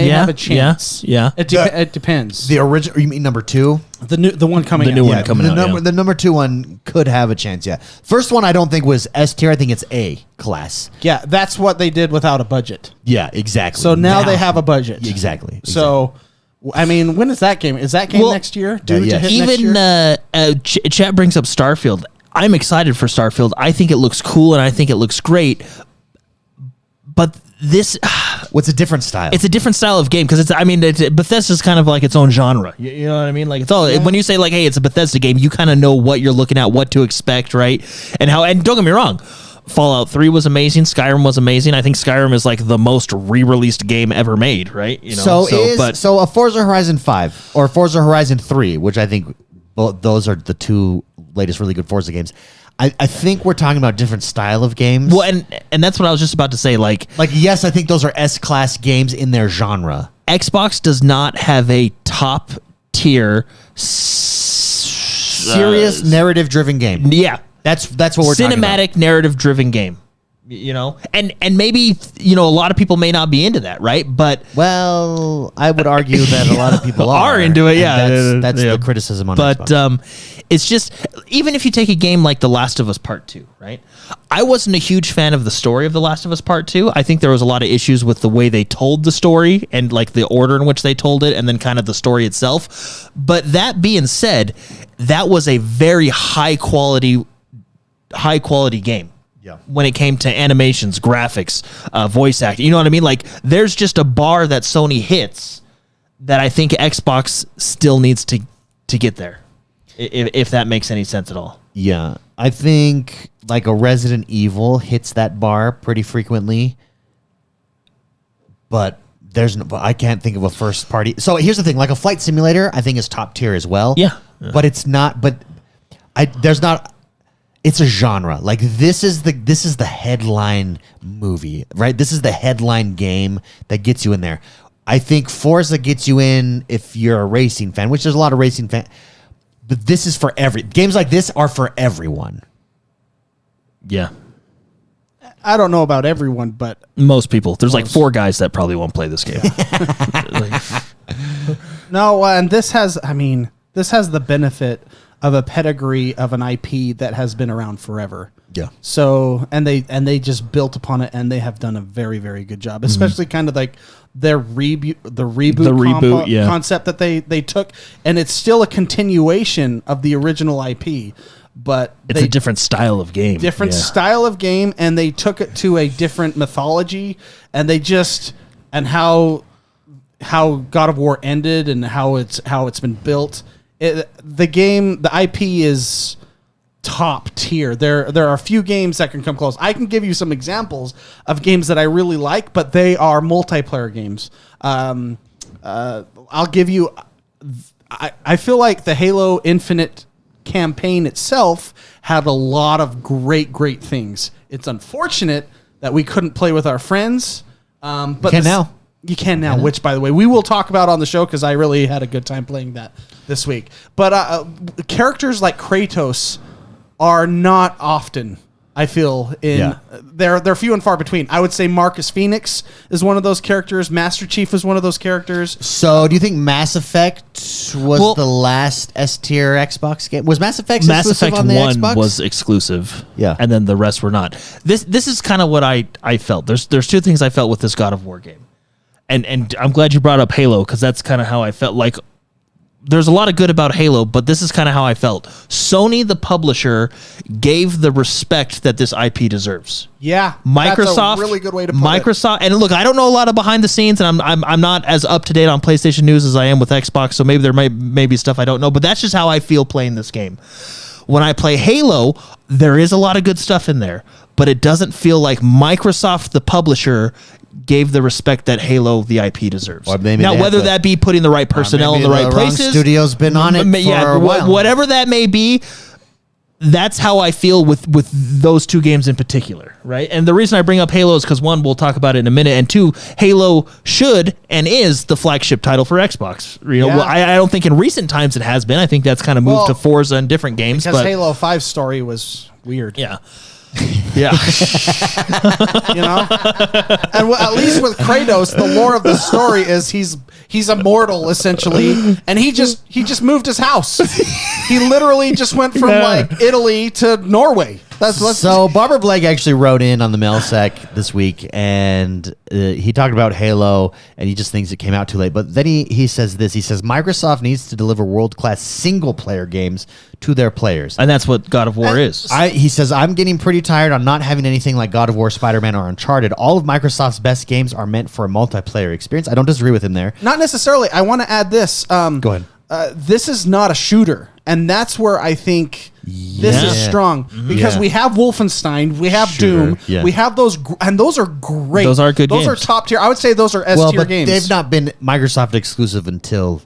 have a chance. Yeah. It depends. The original, you mean number 2? The one coming The out. new one coming the out, number, yeah. The number 2 one could have a chance, yeah. First one I don't think was S tier. I think it's A class. Yeah, that's what they did without a budget. Yeah, exactly. So now they have a budget. Exactly. So, I mean, when is that game? Is that game Well, next year? Due yeah. to hit next Even year? chat brings up Starfield. I'm excited for Starfield. I think it looks cool and I think it looks great. But this, What's a different style? it's a different style of game because Bethesda's kind of like its own genre. You know what I mean? Like it's all when you say like, hey, it's a Bethesda game, you kind of know what you're looking at, what to expect, right? And don't get me wrong. Fallout 3 was amazing. Skyrim was amazing. I think Skyrim is like the most re-released game ever made, right? You know, so a Forza Horizon 5 or Forza Horizon 3, which I think those are the two latest really good Forza games. I think we're talking about different style of games. well, and that's what I was just about to say. Like yes, I think those are S-class games in their genre. Xbox does not have a top tier Serious narrative-driven game. Yeah, That's what we're talking about. cinematic narrative driven game. You know, and maybe a lot of people may not be into that, right? But Well, I would argue that a lot of people Are into it, and yeah. That's Yeah. the criticism on but Xbox. it's just, even if you take a game like The Last of Us Part 2, right? I wasn't a huge fan of the story of The Last of Us Part 2. I think there was a lot of issues with the way they told the story and like the order in which they told it and then kind of the story itself. But that being said, that was a very high quality game. Yeah. When it came to animations, graphics, voice acting, you know what I mean? Like, there's just a bar that Sony hits that I think Xbox still needs to get there, if that makes any sense at all. Yeah, I think like a Resident Evil hits that bar pretty frequently, but I can't think of a first party. So here's the thing: like a flight simulator, I think is top tier as well. Yeah. But it's not. But there's not. It's a genre. Like this is the headline movie, right? This is the headline game that gets you in there. I think Forza gets you in if you're a racing fan, which there's a lot of racing fans. But this is for games like this are for everyone. Yeah. I don't know about everyone, but Most people. There's like 4 guys that probably won't play this game. no. And this has the benefit of a pedigree of an IP that has been around forever. Yeah. So and they just built upon it, and they have done a very, very good job. Especially kind of like their reboot concept that they took, and it's still a continuation of the original IP, but it's a different style of game. Style of game, and they took it to a different mythology, and how God of War ended and how it's been built. The IP is top tier. There are a few games that can come close. I can give you some examples of games that I really like, but they are multiplayer games. I'll give you. I feel like the Halo Infinite campaign itself had a lot of great things. It's unfortunate that we couldn't play with our friends. But you can now, which, by the way, we will talk about on the show because I really had a good time playing that this week. But characters like Kratos are not often, I feel, they're few and far between. I would say Marcus Phoenix is one of those characters. Master Chief is one of those characters. So do you think Mass Effect was the last S-tier Xbox game? Was Mass Effect exclusive on the Xbox? 1 was exclusive. Yeah. And then the rest were not. This is kind of what I felt. There's 2 things I felt with this God of War game. And I'm glad you brought up Halo, because that's kind of how I felt. Like, there's a lot of good about Halo, but this is kind of how I felt. Sony, the publisher, gave the respect that this IP deserves. Yeah, Microsoft, that's a really good way to put it. And look, I don't know a lot of behind the scenes, and I'm not as up to date on PlayStation news as I am with Xbox, so maybe there may be stuff I don't know, but that's just how I feel playing this game. When I play Halo, there is a lot of good stuff in there, but it doesn't feel like Microsoft, the publisher, gave the respect that Halo, the IP, deserves. Now, whether that be putting the right personnel in the right places, studio's been on it for a while. Whatever that may be, that's how I feel with those 2 games in particular, right? And the reason I bring up Halo is because 1, we'll talk about it in a minute, and 2, Halo should and is the flagship title for Xbox. You know, I don't think in recent times it has been. I think that's kind of moved to Forza and different games. Because Halo 5's story was weird. Yeah. Yeah. You know? And at least with Kratos, the lore of the story is he's immortal essentially, and he just moved his house. He literally just went from like Italy to Norway. So Barbara Blake actually wrote in on the mailsec this week, and he talked about Halo, and he just thinks it came out too late. But then he says this. He says Microsoft needs to deliver world-class single-player games to their players. And that's what God of War is. He says, I'm getting pretty tired on not having anything like God of War, Spider-Man, or Uncharted. All of Microsoft's best games are meant for a multiplayer experience. I don't disagree with him there. Not necessarily. I want to add this. Go ahead. This is not a shooter, and that's where I think this is strong, because we have Wolfenstein, we have Doom, we have those, and those are great. Those are good games. Those are top tier. I would say those are S-tier games. They've not been Microsoft exclusive until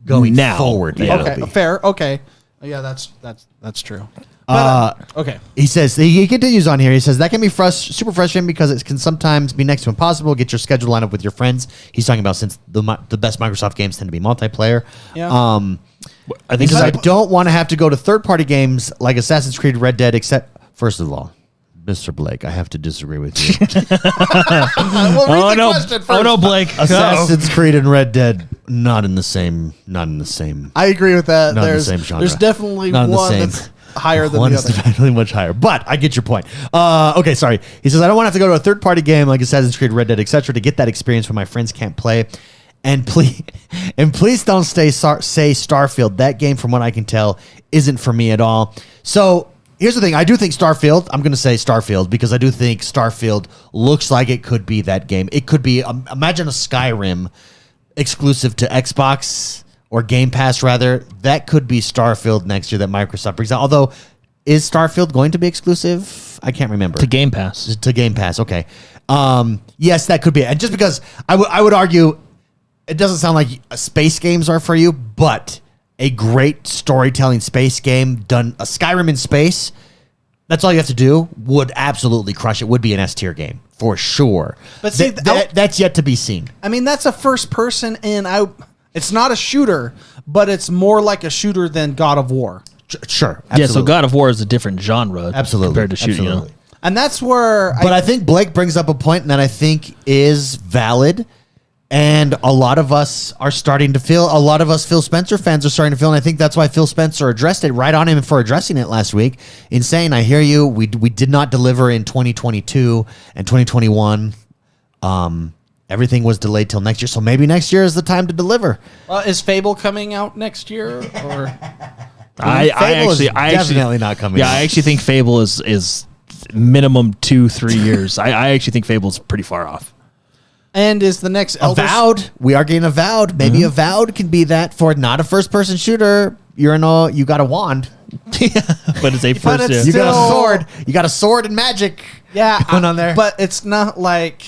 going forward. Okay, fair. Okay, yeah, that's true. But, okay. He says, he continues on here. He says, that can be super frustrating because it can sometimes be next to impossible. Get your schedule lined up with your friends. He's talking about since the best Microsoft games tend to be multiplayer. Yeah. I think I don't want to have to go to third-party games like Assassin's Creed, Red Dead, except, first of all, Mr. Blake, I have to disagree with you. Oh no, Blake. Assassin's Creed and Red Dead, not in the same. I agree with that. Not in the same genre. There's definitely one that's higher than the other. Definitely much higher, but I get your point. Okay, sorry. He says, I don't want to have to go to a third-party game like Assassin's Creed, Red Dead, etc. to get that experience when my friends can't play. And please don't say Starfield. That game, from what I can tell, isn't for me at all. So here's the thing. I do think Starfield, I'm going to say Starfield, because I do think Starfield looks like it could be that game. It could be, imagine a Skyrim exclusive to Xbox or Game Pass, rather. That could be Starfield next year that Microsoft brings out. Although is Starfield going to be exclusive? I can't remember. To Game Pass. To Game Pass, okay. Yes, that could be. And just because I would argue it doesn't sound like space games are for you, but a great storytelling space game done, a Skyrim in space, that's all you have to do, would absolutely crush it. Would be an S tier game for sure. But see, that's yet to be seen. I mean, that's a first person, and it's not a shooter, but it's more like a shooter than God of War. Sure. Absolutely. Yeah, so God of War is a different genre. Absolutely. Compared to shooting. Absolutely. You know? And that's where... But I think Blake brings up a point that I think is valid. And a lot of us are starting to feel, a lot of us Phil Spencer fans are starting to feel, and I think that's why Phil Spencer addressed it right on him for addressing it last week in saying, I hear you, we did not deliver in 2022 and 2021. Everything was delayed till next year, so maybe next year is the time to deliver. Is Fable coming out next year? Or I definitely not coming out. I actually think Fable is minimum 2-3 years. I actually think Fable's pretty far off. And is the next Avowed? We are getting Avowed. Maybe Avowed can be that for not a first-person shooter. You got a wand. But it's a first. it's You still, got a sword. You got a sword and magic. Yeah, going on there. But it's not like,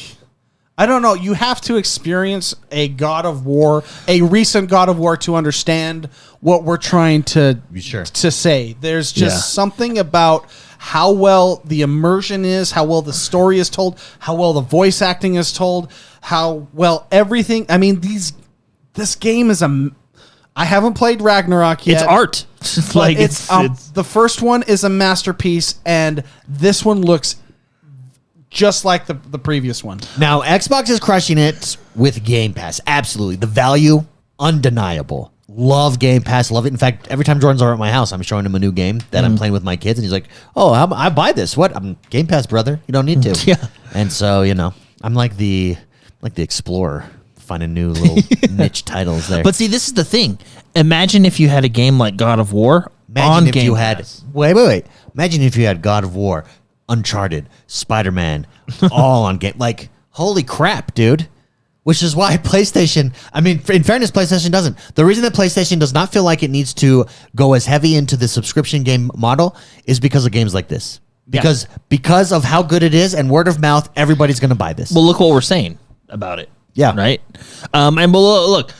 I don't know. You have to experience a God of War, a recent God of War, to understand what we're trying to say. There's just something about how well the immersion is, how well the story is told, how well the voice acting is told, how well everything. I mean, this game is I haven't played Ragnarok yet. It's art. Like it's the first one is a masterpiece, and this one looks just like the previous one. Now, Xbox is crushing it with Game Pass. Absolutely. The value, undeniable. Love Game Pass. Love it. In fact, every time Jordan's over at my house, I'm showing him a new game that I'm playing with my kids, and he's like, oh, I buy this. What? I'm Game Pass, brother. You don't need to. Yeah. And so, I'm like the explorer, finding new little niche titles there. But see, this is the thing. Imagine if you had a game like God of War on Game Pass. Wait. Imagine if you had God of War, Uncharted, Spider-Man, all on game. Like, holy crap, dude. Which is why PlayStation, I mean, in fairness, PlayStation doesn't. The reason that PlayStation does not feel like it needs to go as heavy into the subscription game model is because of games like this. Because of how good it is and word of mouth, everybody's going to buy this. Well, look what we're saying about it. Yeah. Right? And look,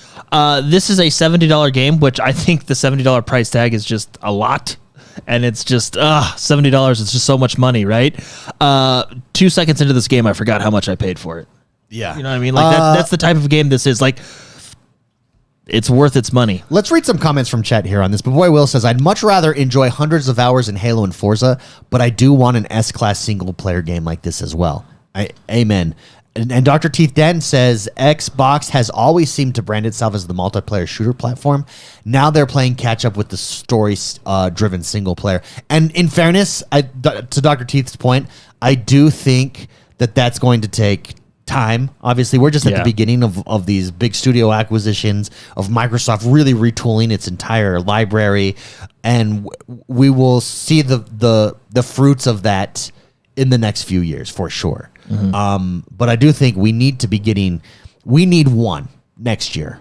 this is a $70 game, which I think the $70 price tag is just a lot. And it's just, $70 is just so much money, right? 2 seconds into this game, I forgot how much I paid for it. Yeah. You know what I mean? Like that's the type of game this is. Like, it's worth its money. Let's read some comments from chat here on this. But Boy Will says, I'd much rather enjoy hundreds of hours in Halo and Forza, but I do want an S-class single-player game like this as well. Amen. And Dr. Teeth Den says, Xbox has always seemed to brand itself as the multiplayer shooter platform. Now they're playing catch-up with the story-driven single-player. And in fairness, to Dr. Teeth's point, I do think that that's going to take time. Obviously, we're just at the beginning of these big studio acquisitions, of Microsoft really retooling its entire library, and we will see the fruits of that in the next few years for sure. But I do think we need one next year.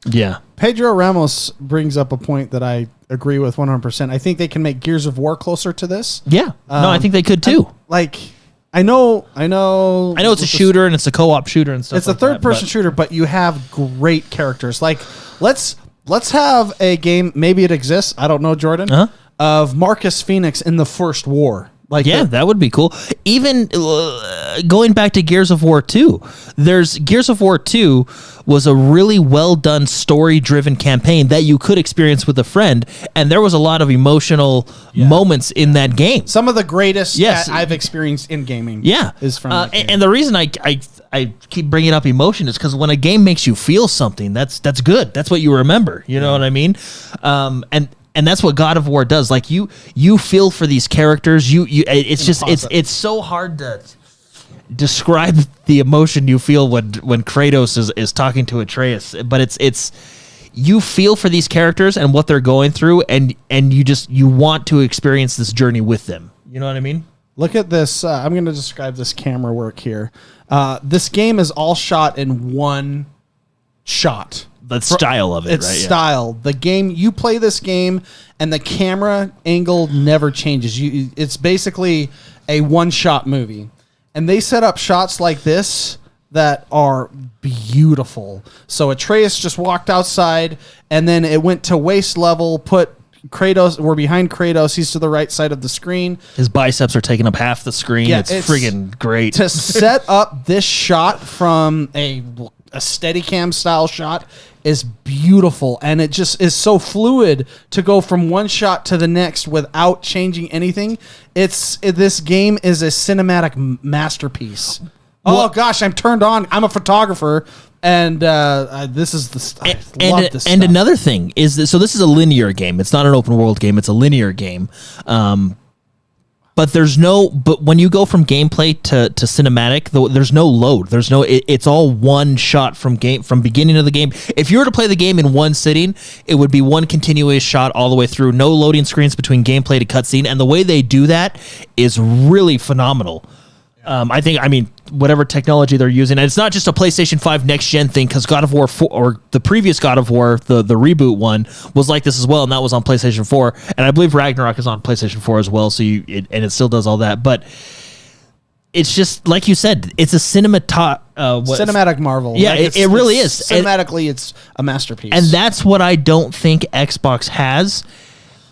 Yeah. Pedro Ramos brings up a point that I agree with 100%. I think they can make Gears of War closer to this. Yeah. No, I think they could too. I know it's a shooter and it's a co-op shooter and stuff. It's a third-person shooter, but you have great characters. Like, let's have a game. Maybe it exists. I don't know, Jordan. Of Marcus Phoenix in the first war. Like, that would be cool. Even going back to Gears of War 2, Gears of War 2 was a really well done story-driven campaign that you could experience with a friend, and there was a lot of emotional moments in that game. Some of the greatest that I've experienced in gaming. Is from that game. And the reason I keep bringing up emotion is because when a game makes you feel something, that's good. That's what you remember. You know what I mean? And that's what God of War does. Like you feel for these characters. It's so hard to describe the emotion you feel when Kratos is talking to Atreus. But it's you feel for these characters and what they're going through, and you want to experience this journey with them. You know what I mean? Look at this. I'm going to describe this camera work here. This game is all shot in one shot. the style of it. It's right? style. The game, you play this game, and the camera angle never changes. It's basically a one-shot movie, and they set up shots like this that are beautiful. So Atreus just walked outside, and then it went to waist level. Put Kratos. We're behind Kratos. He's to the right side of the screen. His biceps are taking up half the screen. Yeah, it's friggin' great. To set up this shot from a Steadicam style shot is beautiful, and it just is so fluid to go from one shot to the next without changing anything. This game is a cinematic masterpiece. Oh gosh, I'm turned on. I'm a photographer, and this is the I love this and stuff. another thing is that, so this is a linear game. It's not an open world game. It's a linear game. But when you go from gameplay to cinematic, there's no load. It's all one shot from beginning of the game. If you were to play the game in one sitting, it would be one continuous shot all the way through. No loading screens between gameplay to cutscene. And the way they do that is really phenomenal. I mean, whatever technology they're using, and it's not just a PlayStation 5 next gen thing, because God of War 4, or the previous God of War, the reboot one, was like this as well, and that was on PlayStation 4, and I believe Ragnarok is on PlayStation 4 as well. So it still does all that, but it's just like you said, it's a cinematic marvel. Yeah, it really is. Cinematically, it's a masterpiece, and that's what I don't think Xbox has.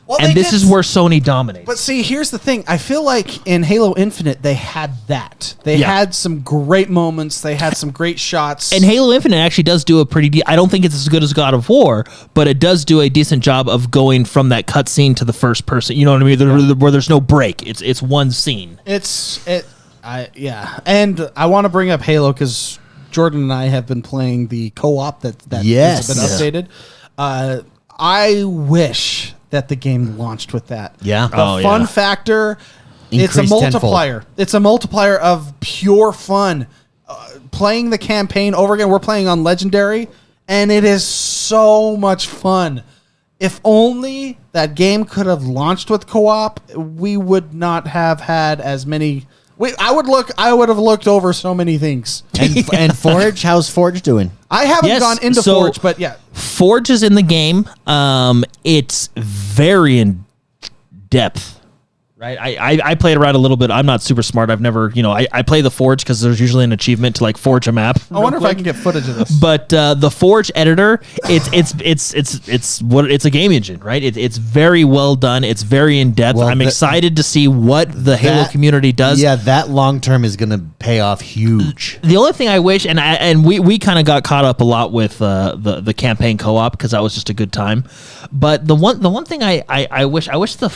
Well, and this is where Sony dominates. But see, here's the thing. I feel like in Halo Infinite, they had that. They had some great moments. They had some great shots. And Halo Infinite actually does do I don't think it's as good as God of War, but it does do a decent job of going from that cutscene to the first person. You know what I mean? Where there's no break. It's one scene. And I want to bring up Halo because Jordan and I have been playing the co-op that has been updated. I wish that the game launched with that. Yeah. The fun factor, it's a multiplier. Tenfold. It's a multiplier of pure fun. Playing the campaign over again, we're playing on Legendary, and it is so much fun. If only that game could have launched with co-op, we would not have had as many... I would have looked over so many things. And Forge, how's Forge doing? I haven't gone into Forge, but yeah. Forge is in the game. It's very in depth. Right, I played around a little bit. I'm not super smart. I've never, I play the Forge because there's usually an achievement to like forge a map. I wonder if I can get footage of this. But the Forge editor, it's a game engine, right? It's very well done. It's very in depth. Well, I'm excited to see what the Halo community does. Yeah, that long term is going to pay off huge. The only thing I wish, and we kind of got caught up a lot with the campaign co-op because that was just a good time. But the one thing I wish the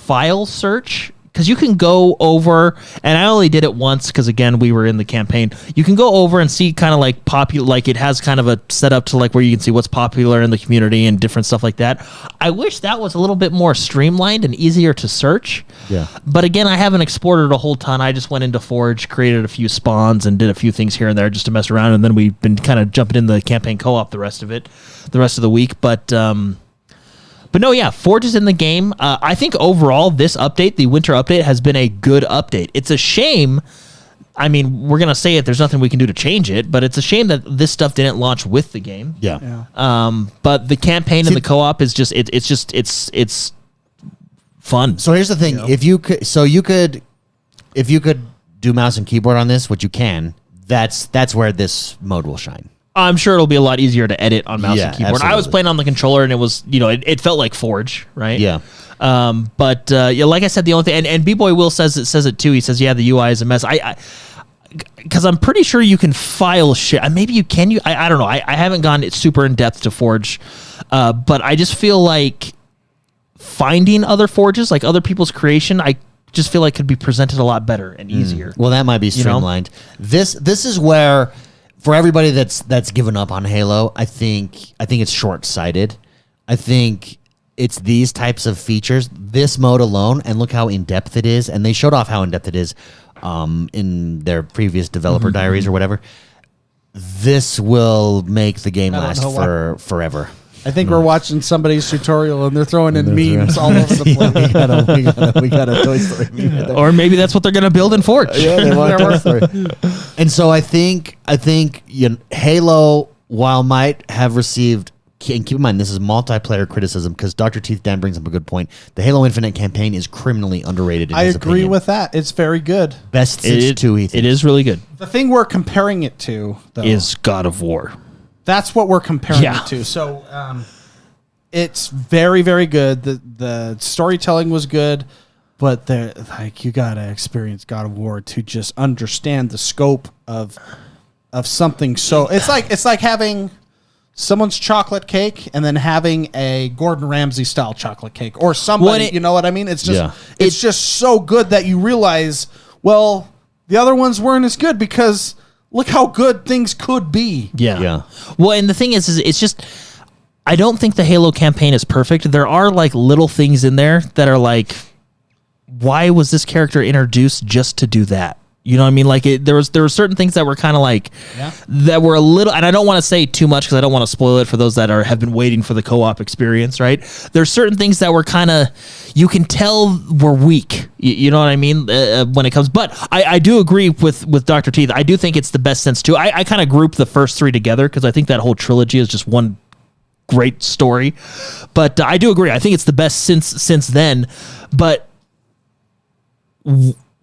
file search, because you can go over, and I only did it once because again we were in the campaign. You can go over and see kind of like like it has kind of a setup to like where you can see what's popular in the community and different stuff like that. I wish that was a little bit more streamlined and easier to search. Yeah. But again, I haven't exported a whole ton. I just went into Forge, created a few spawns, and did a few things here and there just to mess around. And then we've been kind of jumping in the campaign co-op the rest of the week. But no, yeah, Forge is in the game. I think overall, this update, the winter update, has been a good update. It's a shame. I mean, we're going to say it. There's nothing we can do to change it, but it's a shame that this stuff didn't launch with the game. Yeah. But the campaign and the co-op is just, it's fun. So here's the thing. If you could do mouse and keyboard on this, which you can, that's where this mode will shine. I'm sure it'll be a lot easier to edit on mouse and keyboard. Absolutely. I was playing on the controller, and it was, it felt like Forge, right? Yeah. But like I said, the only thing, and B-Boy Will says it too. He says, yeah, the UI is a mess. Because I'm pretty sure you can file shit. Maybe you can. I don't know. I haven't gone super in depth to Forge, but I just feel like finding other Forges, like other people's creation, I just feel like could be presented a lot better and easier. Well, that might be streamlined. This is where, for everybody that's given up on Halo, I think it's short-sighted. I think it's these types of features, this mode alone, and look how in-depth it is. And they showed off how in-depth it is in their previous developer diaries or whatever. This will make the game last for forever. I think we're watching somebody's tutorial and they're throwing in memes all over the place. we got a Toy Story meme. Or maybe that's what they're going to build in Forge. Yeah, they want Toy Story. And so I think Halo, while might have received and keep in mind, this is multiplayer criticism because Dr. Teeth Dan brings up a good point. The Halo Infinite campaign is criminally underrated. I agree with that. It's very good. Best since 2, Ethan. It is really good. The thing we're comparing it to, though, Is God of War. that's what we're comparing Yeah. it to. So it's very, very good. The storytelling was good, but you gotta experience God of War to just understand the scope of something. So it's like having someone's chocolate cake and then having a Gordon Ramsay style chocolate cake or somebody, you know what I mean? It's just it's just so good that you realize, well, the other ones weren't as good because look how good things could be. Yeah. Well, and the thing is it's just, I don't think the Halo campaign is perfect. There are like little things in there that are like, why was this character introduced just to do that? You know what I mean? Like there were certain things that were kind of like that were a little, and I don't want to say too much because I don't want to spoil it for those that have been waiting for the co-op experience. Right? There's certain things that were kind of, you can tell were weak. You know what I mean when it comes. But I do agree with Dr. Teeth. I do think it's the best since 2. I kind of group the first 3 together because I think that whole trilogy is just one great story. But I do agree. I think it's the best since then. But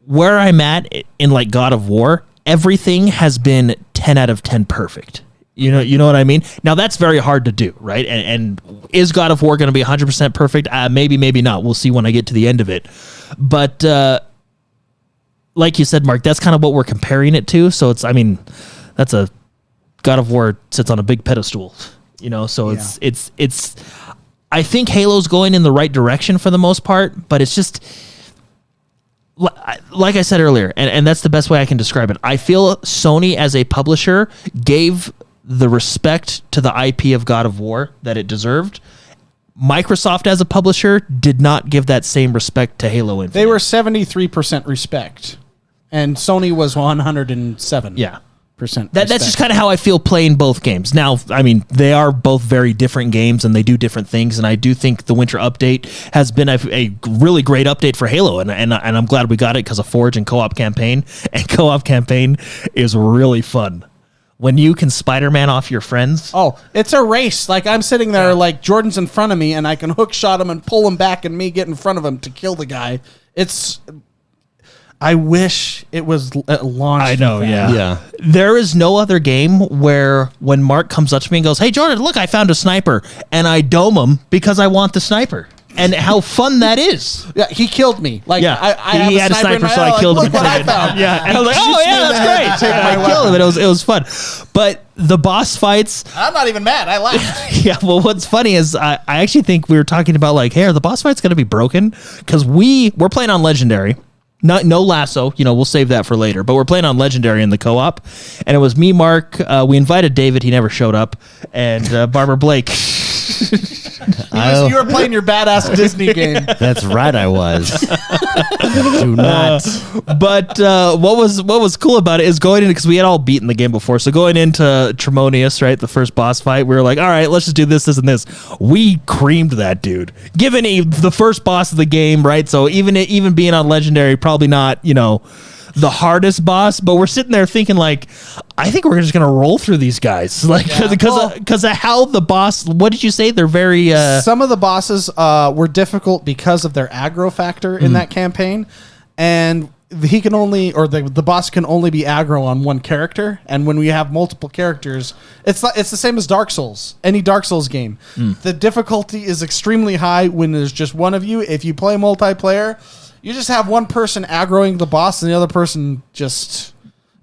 where I'm at in like God of War, everything has been 10 out of 10 perfect. You know what I mean? Now that's very hard to do, right? And is God of War going to be 100% perfect? Maybe, maybe not. We'll see when I get to the end of it. But like you said, Mark, that's kind of what we're comparing it to. So that's a God of War sits on a big pedestal, so it's I think Halo's going in the right direction for the most part, but it's just, like I said earlier, and that's the best way I can describe it. I feel Sony as a publisher gave the respect to the IP of God of War that it deserved. Microsoft as a publisher did not give that same respect to Halo Infinite. They were 73% respect, and Sony was 107%. Yeah. That's just kind of how I feel playing both games. Now, they are both very different games and they do different things. And I do think the winter update has been a really great update for Halo. And I'm glad we got it because of Forge and co-op campaign. And co-op campaign is really fun. When you can Spider-Man off your friends. Oh, it's a race. Like I'm sitting there like Jordan's in front of me and I can hook shot him and pull him back and me get in front of him to kill the guy. I wish it was launched. I know, yeah. There is no other game where when Mark comes up to me and goes, "Hey, Jordan, look, I found a sniper," and I dome him because I want the sniper. And how fun that is. Yeah, he killed me. Like, yeah, he had a sniper, so I killed him. Look what I found. Yeah, and I was like, "Oh yeah, that's great." I killed him, and it was fun. But the boss fights, I'm not even mad. I laughed. Yeah. Well, what's funny is I actually think we were talking about like, hey, are the boss fights going to be broken? Because we're playing on Legendary. No lasso, we'll save that for later. But we're playing on Legendary in the co-op, and it was me, Mark. We invited David; he never showed up, and Barbara Blake. You were playing your badass Disney game. That's right, I was. Do not. But what was cool about it is going in, because we had all beaten the game before. So going into Tremonius, right, the first boss fight, we were like, all right, let's just do this, and this. We creamed that dude. Given the first boss of the game, right? So even being on Legendary, probably not, the hardest boss, but we're sitting there thinking like, I think we're just gonna roll through these guys, like because of how the boss. What did you say? They're very. Some of the bosses were difficult because of their aggro factor in that campaign, and he can only, or the boss can only be aggro on one character. And when we have multiple characters, it's the same as Dark Souls. Any Dark Souls game, the difficulty is extremely high when there's just one of you. If you play multiplayer, you just have one person aggroing the boss and the other person just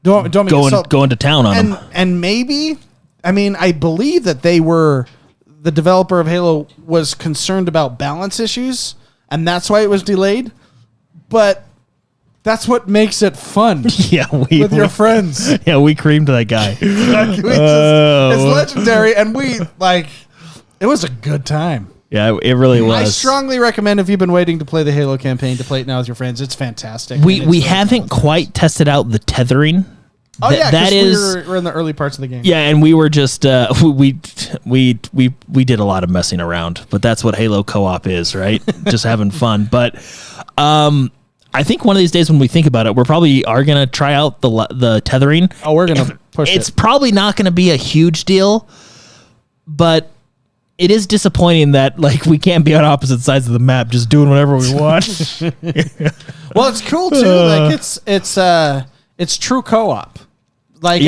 going to town on him. And maybe, I believe that the developer of Halo was concerned about balance issues, and that's why it was delayed. But that's what makes it fun. Yeah, with your friends. Yeah, we creamed that guy. It's legendary, and it was a good time. Yeah, it really was. I strongly recommend, if you've been waiting to play the Halo campaign, to play it now with your friends. It's fantastic. We haven't quite tested out the tethering. Oh yeah, because we're in the early parts of the game. Yeah, and we were just we did a lot of messing around, but that's what Halo co-op is, right? Just having fun. But I think one of these days when we think about it, we're probably are gonna try out the tethering. Oh, we're gonna push it. It's probably not gonna be a huge deal, but it is disappointing that like we can't be on opposite sides of the map, just doing whatever we want. Well, it's cool too. Like it's true co-op. Like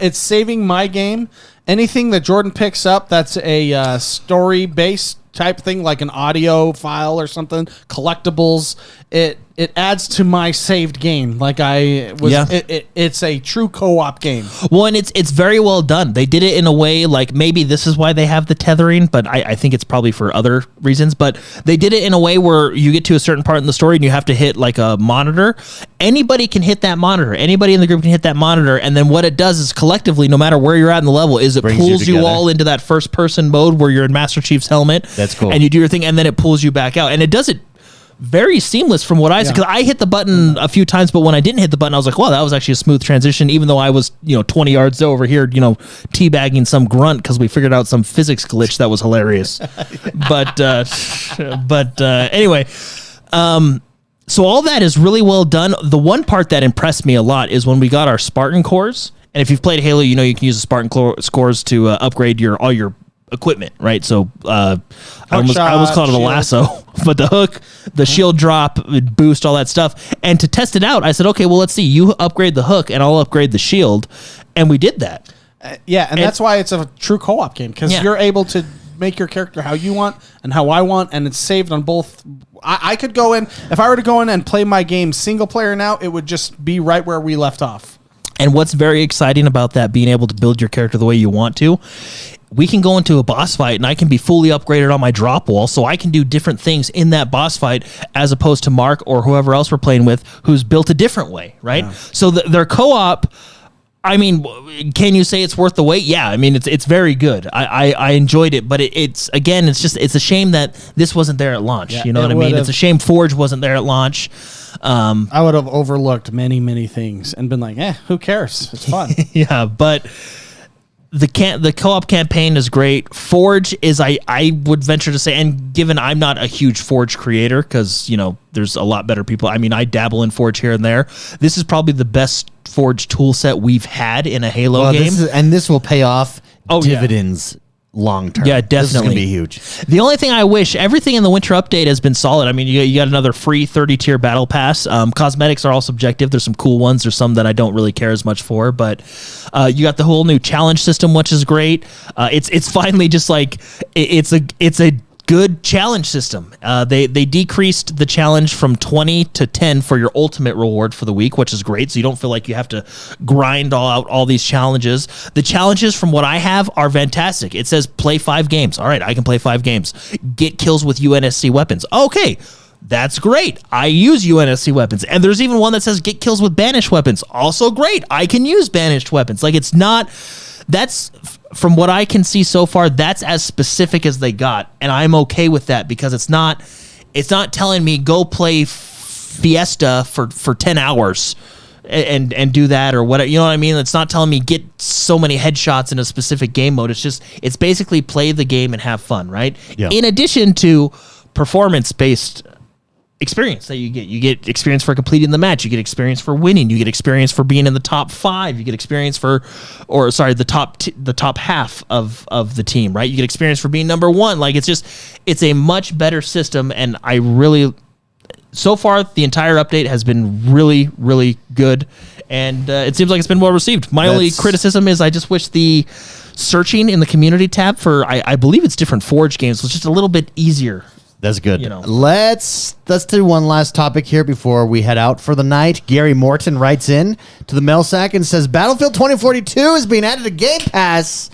it's saving my game. Anything that Jordan picks up that's a story based type thing, like an audio file or something, collectibles, it adds to my saved game. Like it's a true co-op game. Well, and it's very well done. They did it in a way like maybe this is why they have the tethering, but I think it's probably for other reasons. But they did it in a way where you get to a certain part in the story and you have to hit like a monitor. Anybody can hit that monitor. Anybody in the group can hit that monitor. And then what it does is collectively, no matter where you're at in the level, is it pulls you all into that first person mode where you're in Master Chief's helmet. That's cool. And you do your thing, and then it pulls you back out. And it does it very seamless from what I said, because I hit the button a few times, but when I didn't hit the button, I was like, wow, that was actually a smooth transition, even though I was, 20 yards over here, teabagging some grunt because we figured out some physics glitch that was hilarious. But anyway, so all that is really well done. The one part that impressed me a lot is when we got our Spartan cores. And if you've played Halo, you can use the Spartan cores to upgrade all your equipment, right? So I almost called it a lasso, but the hook, the shield drop, boost, all that stuff. And to test it out, I said, okay, well, let's see. You upgrade the hook and I'll upgrade the shield. And we did that. And that's why it's a true co-op game, because you're able to make your character how you want and how I want, and it's saved on both. I could go in, if I were to go in and play my game single player now, it would just be right where we left off. And what's very exciting about that, being able to build your character the way you want to, we can go into a boss fight and I can be fully upgraded on my drop wall, so I can do different things in that boss fight as opposed to Mark or whoever else we're playing with who's built a different way, right? Yeah. So their co-op, I mean, can you say it's worth the wait? Yeah, I mean, it's very good. I enjoyed it, but it's a shame that this wasn't there at launch. Yeah, you know what I mean? It's a shame Forge wasn't there at launch. I would have overlooked many things and been like, who cares? It's fun. Yeah, but the co-op campaign is great. Forge is, I would venture to say, and given I'm not a huge Forge creator, because there's a lot better people. I mean, I dabble in Forge here and there. This is probably the best Forge tool set we've had in a Halo game, this will pay off dividends. Long term. Yeah, definitely. This is going to be huge. The only thing I wish, everything in the winter update has been solid. I mean, you got another free 30-tier battle pass. Cosmetics are all subjective. There's some cool ones. There's some that I don't really care as much for, but you got the whole new challenge system, which is great. It's finally just like, it's a good challenge system. They decreased the challenge from 20 to 10 for your ultimate reward for the week, which is great. So you don't feel like you have to grind all these challenges. The challenges from what I have are fantastic. It says play 5 games. All right, I can play 5 games. Get kills with UNSC weapons. Okay, that's great. I use UNSC weapons. And there's even one that says get kills with banished weapons. Also great. I can use banished weapons. Like, that's, from what I can see so far, that's as specific as they got, and I'm okay with that, because it's not telling me go play Fiesta for 10 hours and do that or whatever. You know what I mean? It's not telling me get so many headshots in a specific game mode. It's basically play the game and have fun, right? Yeah. In addition to performance-based experience that you get experience for completing the match, you get experience for winning, you get experience for being in the top 5, you get experience the top half of the team, right? You get experience for being number 1. Like, it's a much better system, and I really, so far the entire update has been really, really good, and it seems like it's been well received. My only criticism is I just wish the searching in the community tab for I believe it's different Forge games was just a little bit easier. That's good. Let's do one last topic here before we head out for the night. Gary Morton writes in to the mail sack and says, Battlefield 2042 is being added to Game Pass.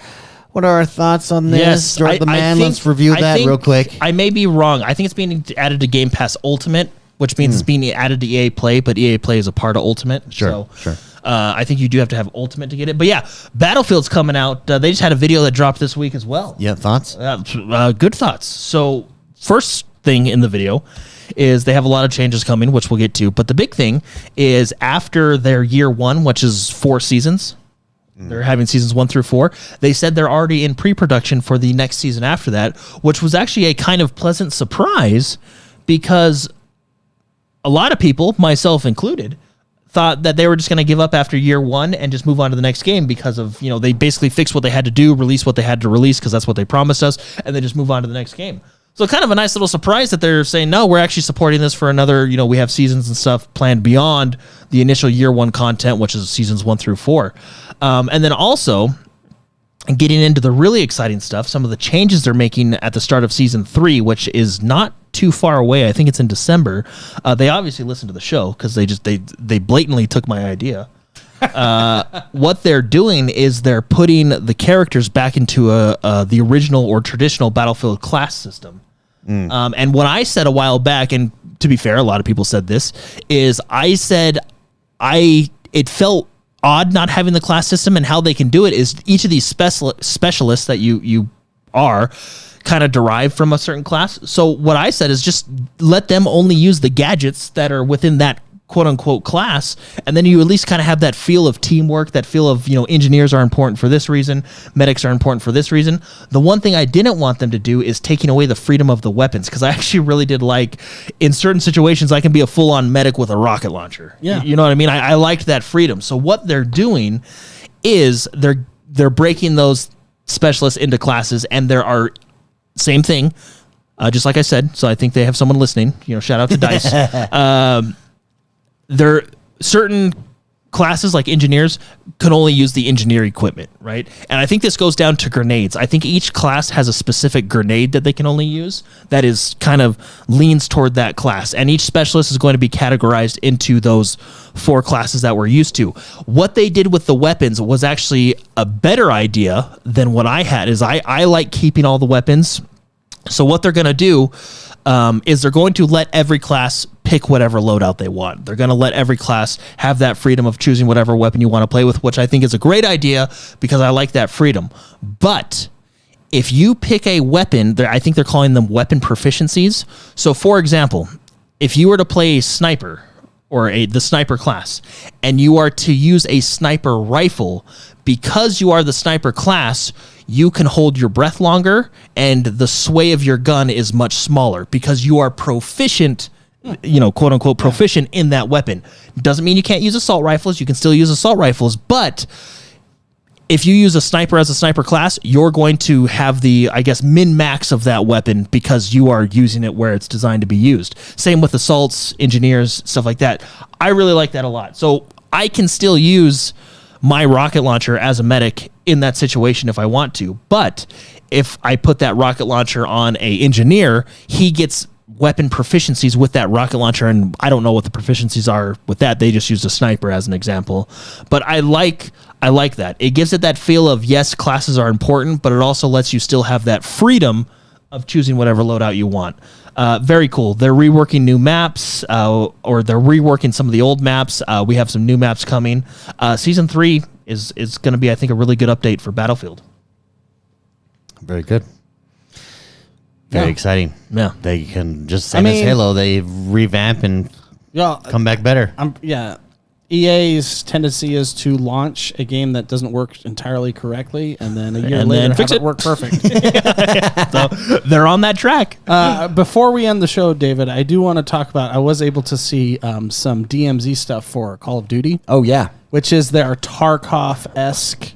What are our thoughts on this? Yes, let's review that real quick. I may be wrong. I think it's being added to Game Pass Ultimate, which means it's being added to EA Play, but EA Play is a part of Ultimate. Sure. I think you do have to have Ultimate to get it. But yeah, Battlefield's coming out. They just had a video that dropped this week as well. Yeah, thoughts? Good thoughts. So, first thing in the video is they have a lot of changes coming, which we'll get to. But the big thing is after their year 1, which is 4 seasons, they're having seasons 1 through 4. They said they're already in pre-production for the next season after that, which was actually a kind of pleasant surprise, because a lot of people, myself included, thought that they were just going to give up after year one and just move on to the next game because of, they basically fixed what they had to do, release what they had to release because that's what they promised us, and then just move on to the next game. So kind of a nice little surprise that they're saying, no, we're actually supporting this for another, we have seasons and stuff planned beyond the initial year one content, which is seasons 1 through 4. And then also getting into the really exciting stuff, some of the changes they're making at the start of season 3, which is not too far away. I think it's in December. They obviously listened to the show because they blatantly took my idea. What they're doing is they're putting the characters back into the original or traditional Battlefield class system. And what I said a while back, and to be fair, a lot of people said this, is I said it felt odd not having the class system, and how they can do it is each of these specialists that you are kind of derived from a certain class. So what I said is just let them only use the gadgets that are within that quote unquote class, and then you at least kind of have that feel of teamwork, that feel of, engineers are important for this reason, medics are important for this reason. The one thing I didn't want them to do is taking away the freedom of the weapons, because I actually really did like, in certain situations, I can be a full-on medic with a rocket launcher. Yeah. You know what I mean? I liked that freedom. So what they're doing is they're breaking those specialists into classes, and there are, same thing, just like I said, so I think they have someone listening, shout out to DICE. There certain classes like engineers can only use the engineer equipment, right? And I think this goes down to grenades. I think each class has a specific grenade that they can only use that is kind of leans toward that class. And each specialist is going to be categorized into those 4 classes that we're used to. What they did with the weapons was actually a better idea than what I had. Is I like keeping all the weapons. So what they're going to do is they're going to let every class pick whatever loadout they want. They're going to let every class have that freedom of choosing whatever weapon you want to play with, which I think is a great idea because I like that freedom. But if you pick a weapon, I think they're calling them weapon proficiencies. So, for example, if you were to play a sniper or the sniper class, and you are to use a sniper rifle, because you are the sniper class, you can hold your breath longer, and the sway of your gun is much smaller because you are proficient, quote unquote proficient in that weapon. Doesn't mean you can't use assault rifles. You can still use assault rifles, but if you use a sniper as a sniper class, you're going to have the, min-max of that weapon because you are using it where it's designed to be used. Same with assaults, engineers, stuff like that. I really like that a lot. So I can still use my rocket launcher as a medic in that situation if I want to. But if I put that rocket launcher on a engineer, he gets weapon proficiencies with that rocket launcher, and I don't know what the proficiencies are with that. They just used a sniper as an example. But I like that. It gives it that feel of, yes, classes are important, but it also lets you still have that freedom of choosing whatever loadout you want. Very cool. They're reworking new maps, or they're reworking some of the old maps. We have some new maps coming. Season 3 is going to be, I think, a really good update for Battlefield. Very good. Very exciting. Yeah. They can just same as Halo. They revamp and come back better. EA's tendency is to launch a game that doesn't work entirely correctly, and then a year And later then fix have it it. work perfect. So they're on that track. Before we end the show, David, I do want to talk about, I was able to see some DMZ stuff for Call of Duty. Oh, yeah. Which is their Tarkov-esque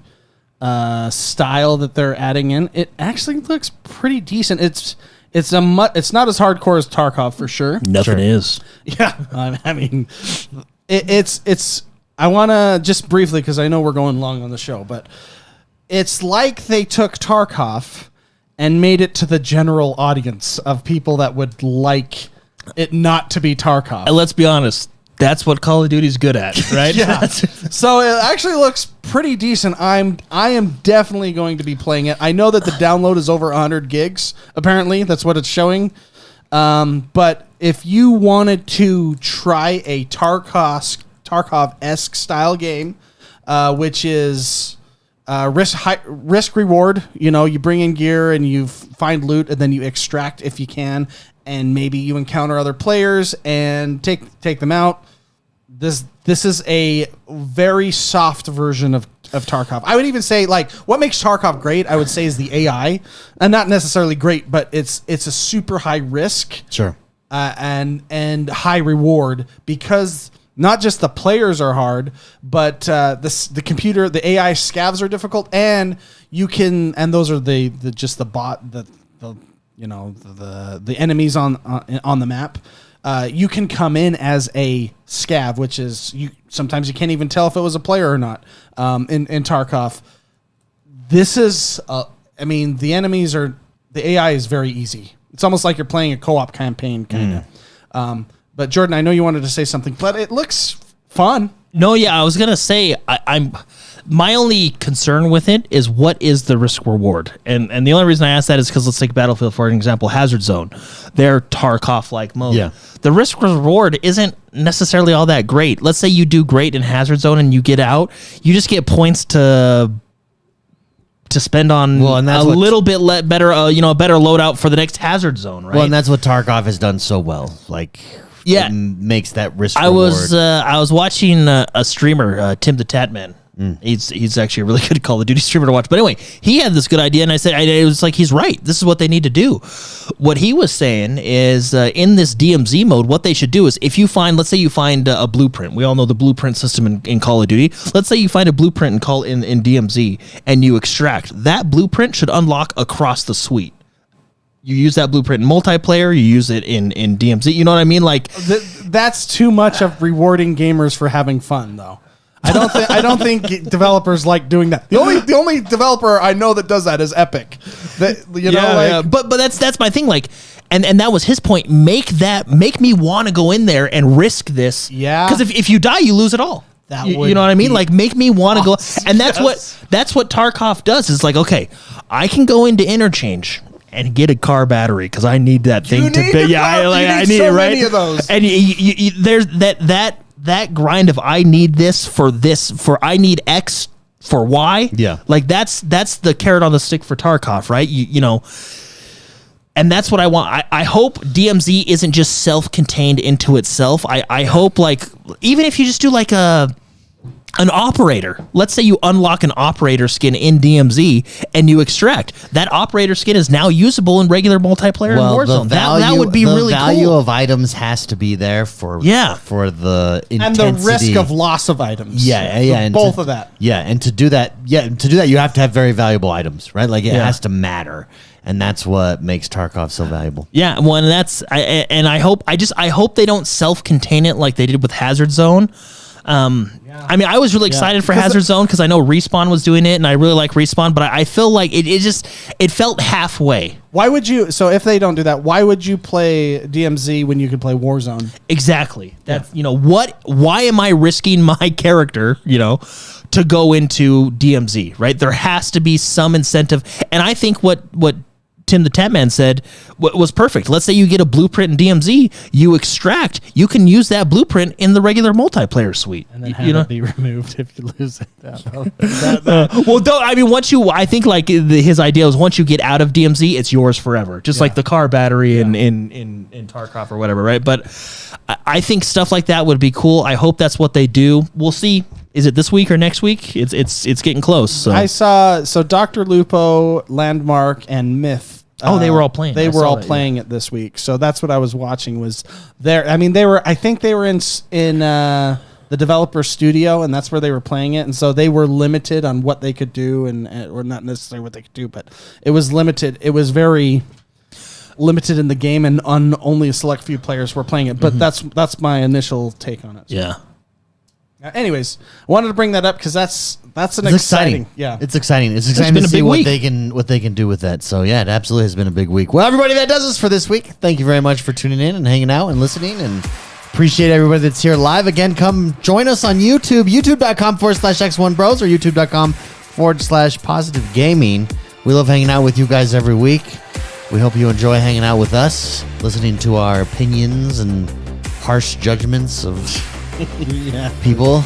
style that they're adding in. It actually looks pretty decent. It's not as hardcore as Tarkov for sure. Nothing is. Yeah, I mean, it's. I want to just briefly, because I know we're going long on the show, but it's like they took Tarkov and made it to the general audience of people that would like it not to be Tarkov. And let's be honest, that's what Call of Duty's good at, right? Yeah. So it actually looks pretty decent. I am definitely going to be playing it. I know that the download is over 100 gigs. Apparently, that's what it's showing. But if you wanted to try a Tarkov-esque style game, which is risk reward, you bring in gear and you find loot and then you extract if you can, and maybe you encounter other players and take them out. This is a very soft version of Tarkov. I would even say, like, what makes Tarkov great, I would say, is the AI. And not necessarily great, but it's a super high risk. Sure. And high reward, because not just the players are hard, but the computer, the AI scavs are difficult, and those are the enemies on the map. You can come in as a scav, which is sometimes you can't even tell if it was a player or not. In Tarkov, this is the enemies are, the AI is very easy. It's almost like you're playing a co-op campaign kind of. But Jordan, I know you wanted to say something, but it looks fun. No, yeah, I was gonna say I'm. My only concern with it is what is the risk reward, and the only reason I ask that is because let's take Battlefield for an example, Hazard Zone, they're Tarkov like mode. Yeah. The risk reward isn't necessarily all that great. Let's say you do great in Hazard Zone and you get out, you just get points to spend on a little bit better, a better loadout for the next Hazard Zone, right? Well, and that's what Tarkov has done so well. Like, it makes that risk reward. I was watching a streamer, Tim the Tatman. He's actually a really good Call of Duty streamer to watch. But anyway, he had this good idea, and I said, it was like, he's right. This is what they need to do. What he was saying is in this DMZ mode, what they should do is if you find, let's say you find a blueprint. We all know the blueprint system in Call of Duty. Let's say you find a blueprint in DMZ and you extract. That blueprint should unlock across the suite. You use that blueprint in multiplayer. You use it in DMZ. You know what I mean? Like that's too much of rewarding gamers for having fun, though. I don't think developers like doing that. The only developer I know that does that is Epic. But that's my thing. Like, and that was his point. Make me want to go in there and risk this. Yeah. Because if you die, you lose it all. You know what I mean? Like, make me want to go. And that's what Tarkov does. It's like, okay, I can go into Interchange and get a car battery because I need that thing to be. Yeah, I need it, right? Many of those. And there's that grind of I need this for I need X for Y. Yeah. Like that's the carrot on the stick for Tarkov, right? You know, and that's what I want. I hope DMZ isn't just self-contained into itself. I hope, like, even if you just do like an operator. Let's say you unlock an operator skin in DMZ and you extract. That operator skin is now usable in regular multiplayer in Warzone. That would be really cool. The value of items has to be there for the intensity. And the risk of loss of items. Yeah. Both of that. Yeah, and to do that, you have to have very valuable items, right? Like, it has to matter. And that's what makes Tarkov so valuable. Yeah, well, and I hope they don't self-contain it like they did with Hazard Zone. I mean, I was really excited for Hazard Zone because I know Respawn was doing it, and I really like Respawn, but I feel like it felt halfway. Why would you? So if they don't do that, why would you play DMZ when you could play Warzone? Exactly. That's why am I risking my character, to go into DMZ, right? There has to be some incentive, and I think what Tim the Tatman said was perfect. Let's say you get a blueprint in DMZ, you extract, you can use that blueprint in the regular multiplayer suite. And then have it be removed if you lose it. I think like his idea was once you get out of DMZ, it's yours forever. Just like the car battery in Tarkov or whatever, right? But I think stuff like that would be cool. I hope that's what they do. We'll see. Is it this week or next week? It's getting close. So. I saw Dr. Lupo, Landmark, and Myth. They were all playing. They were all playing it this week. So that's what I was watching. Was there? I mean, I think they were in the developer studio, and that's where they were playing it. And so they were limited on what they could do, or not necessarily what they could do, but it was limited. It was very limited in the game, and only a select few players were playing it. But that's my initial take on it. So. Yeah. Anyways, I wanted to bring that up because that's exciting. Yeah, it's exciting. It's exciting to see what they can do with that. So yeah, it absolutely has been a big week. Well, everybody, that does us for this week. Thank you very much for tuning in and hanging out and listening, and appreciate everybody that's here live. Again, come join us on YouTube, youtube.com/XoneBros or youtube.com/positive gaming. We love hanging out with you guys every week. We hope you enjoy hanging out with us, listening to our opinions and harsh judgments of people.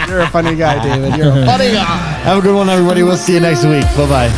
You're a funny guy, David. You're a funny guy. Have a good one, everybody. We'll see you next week. Bye-bye.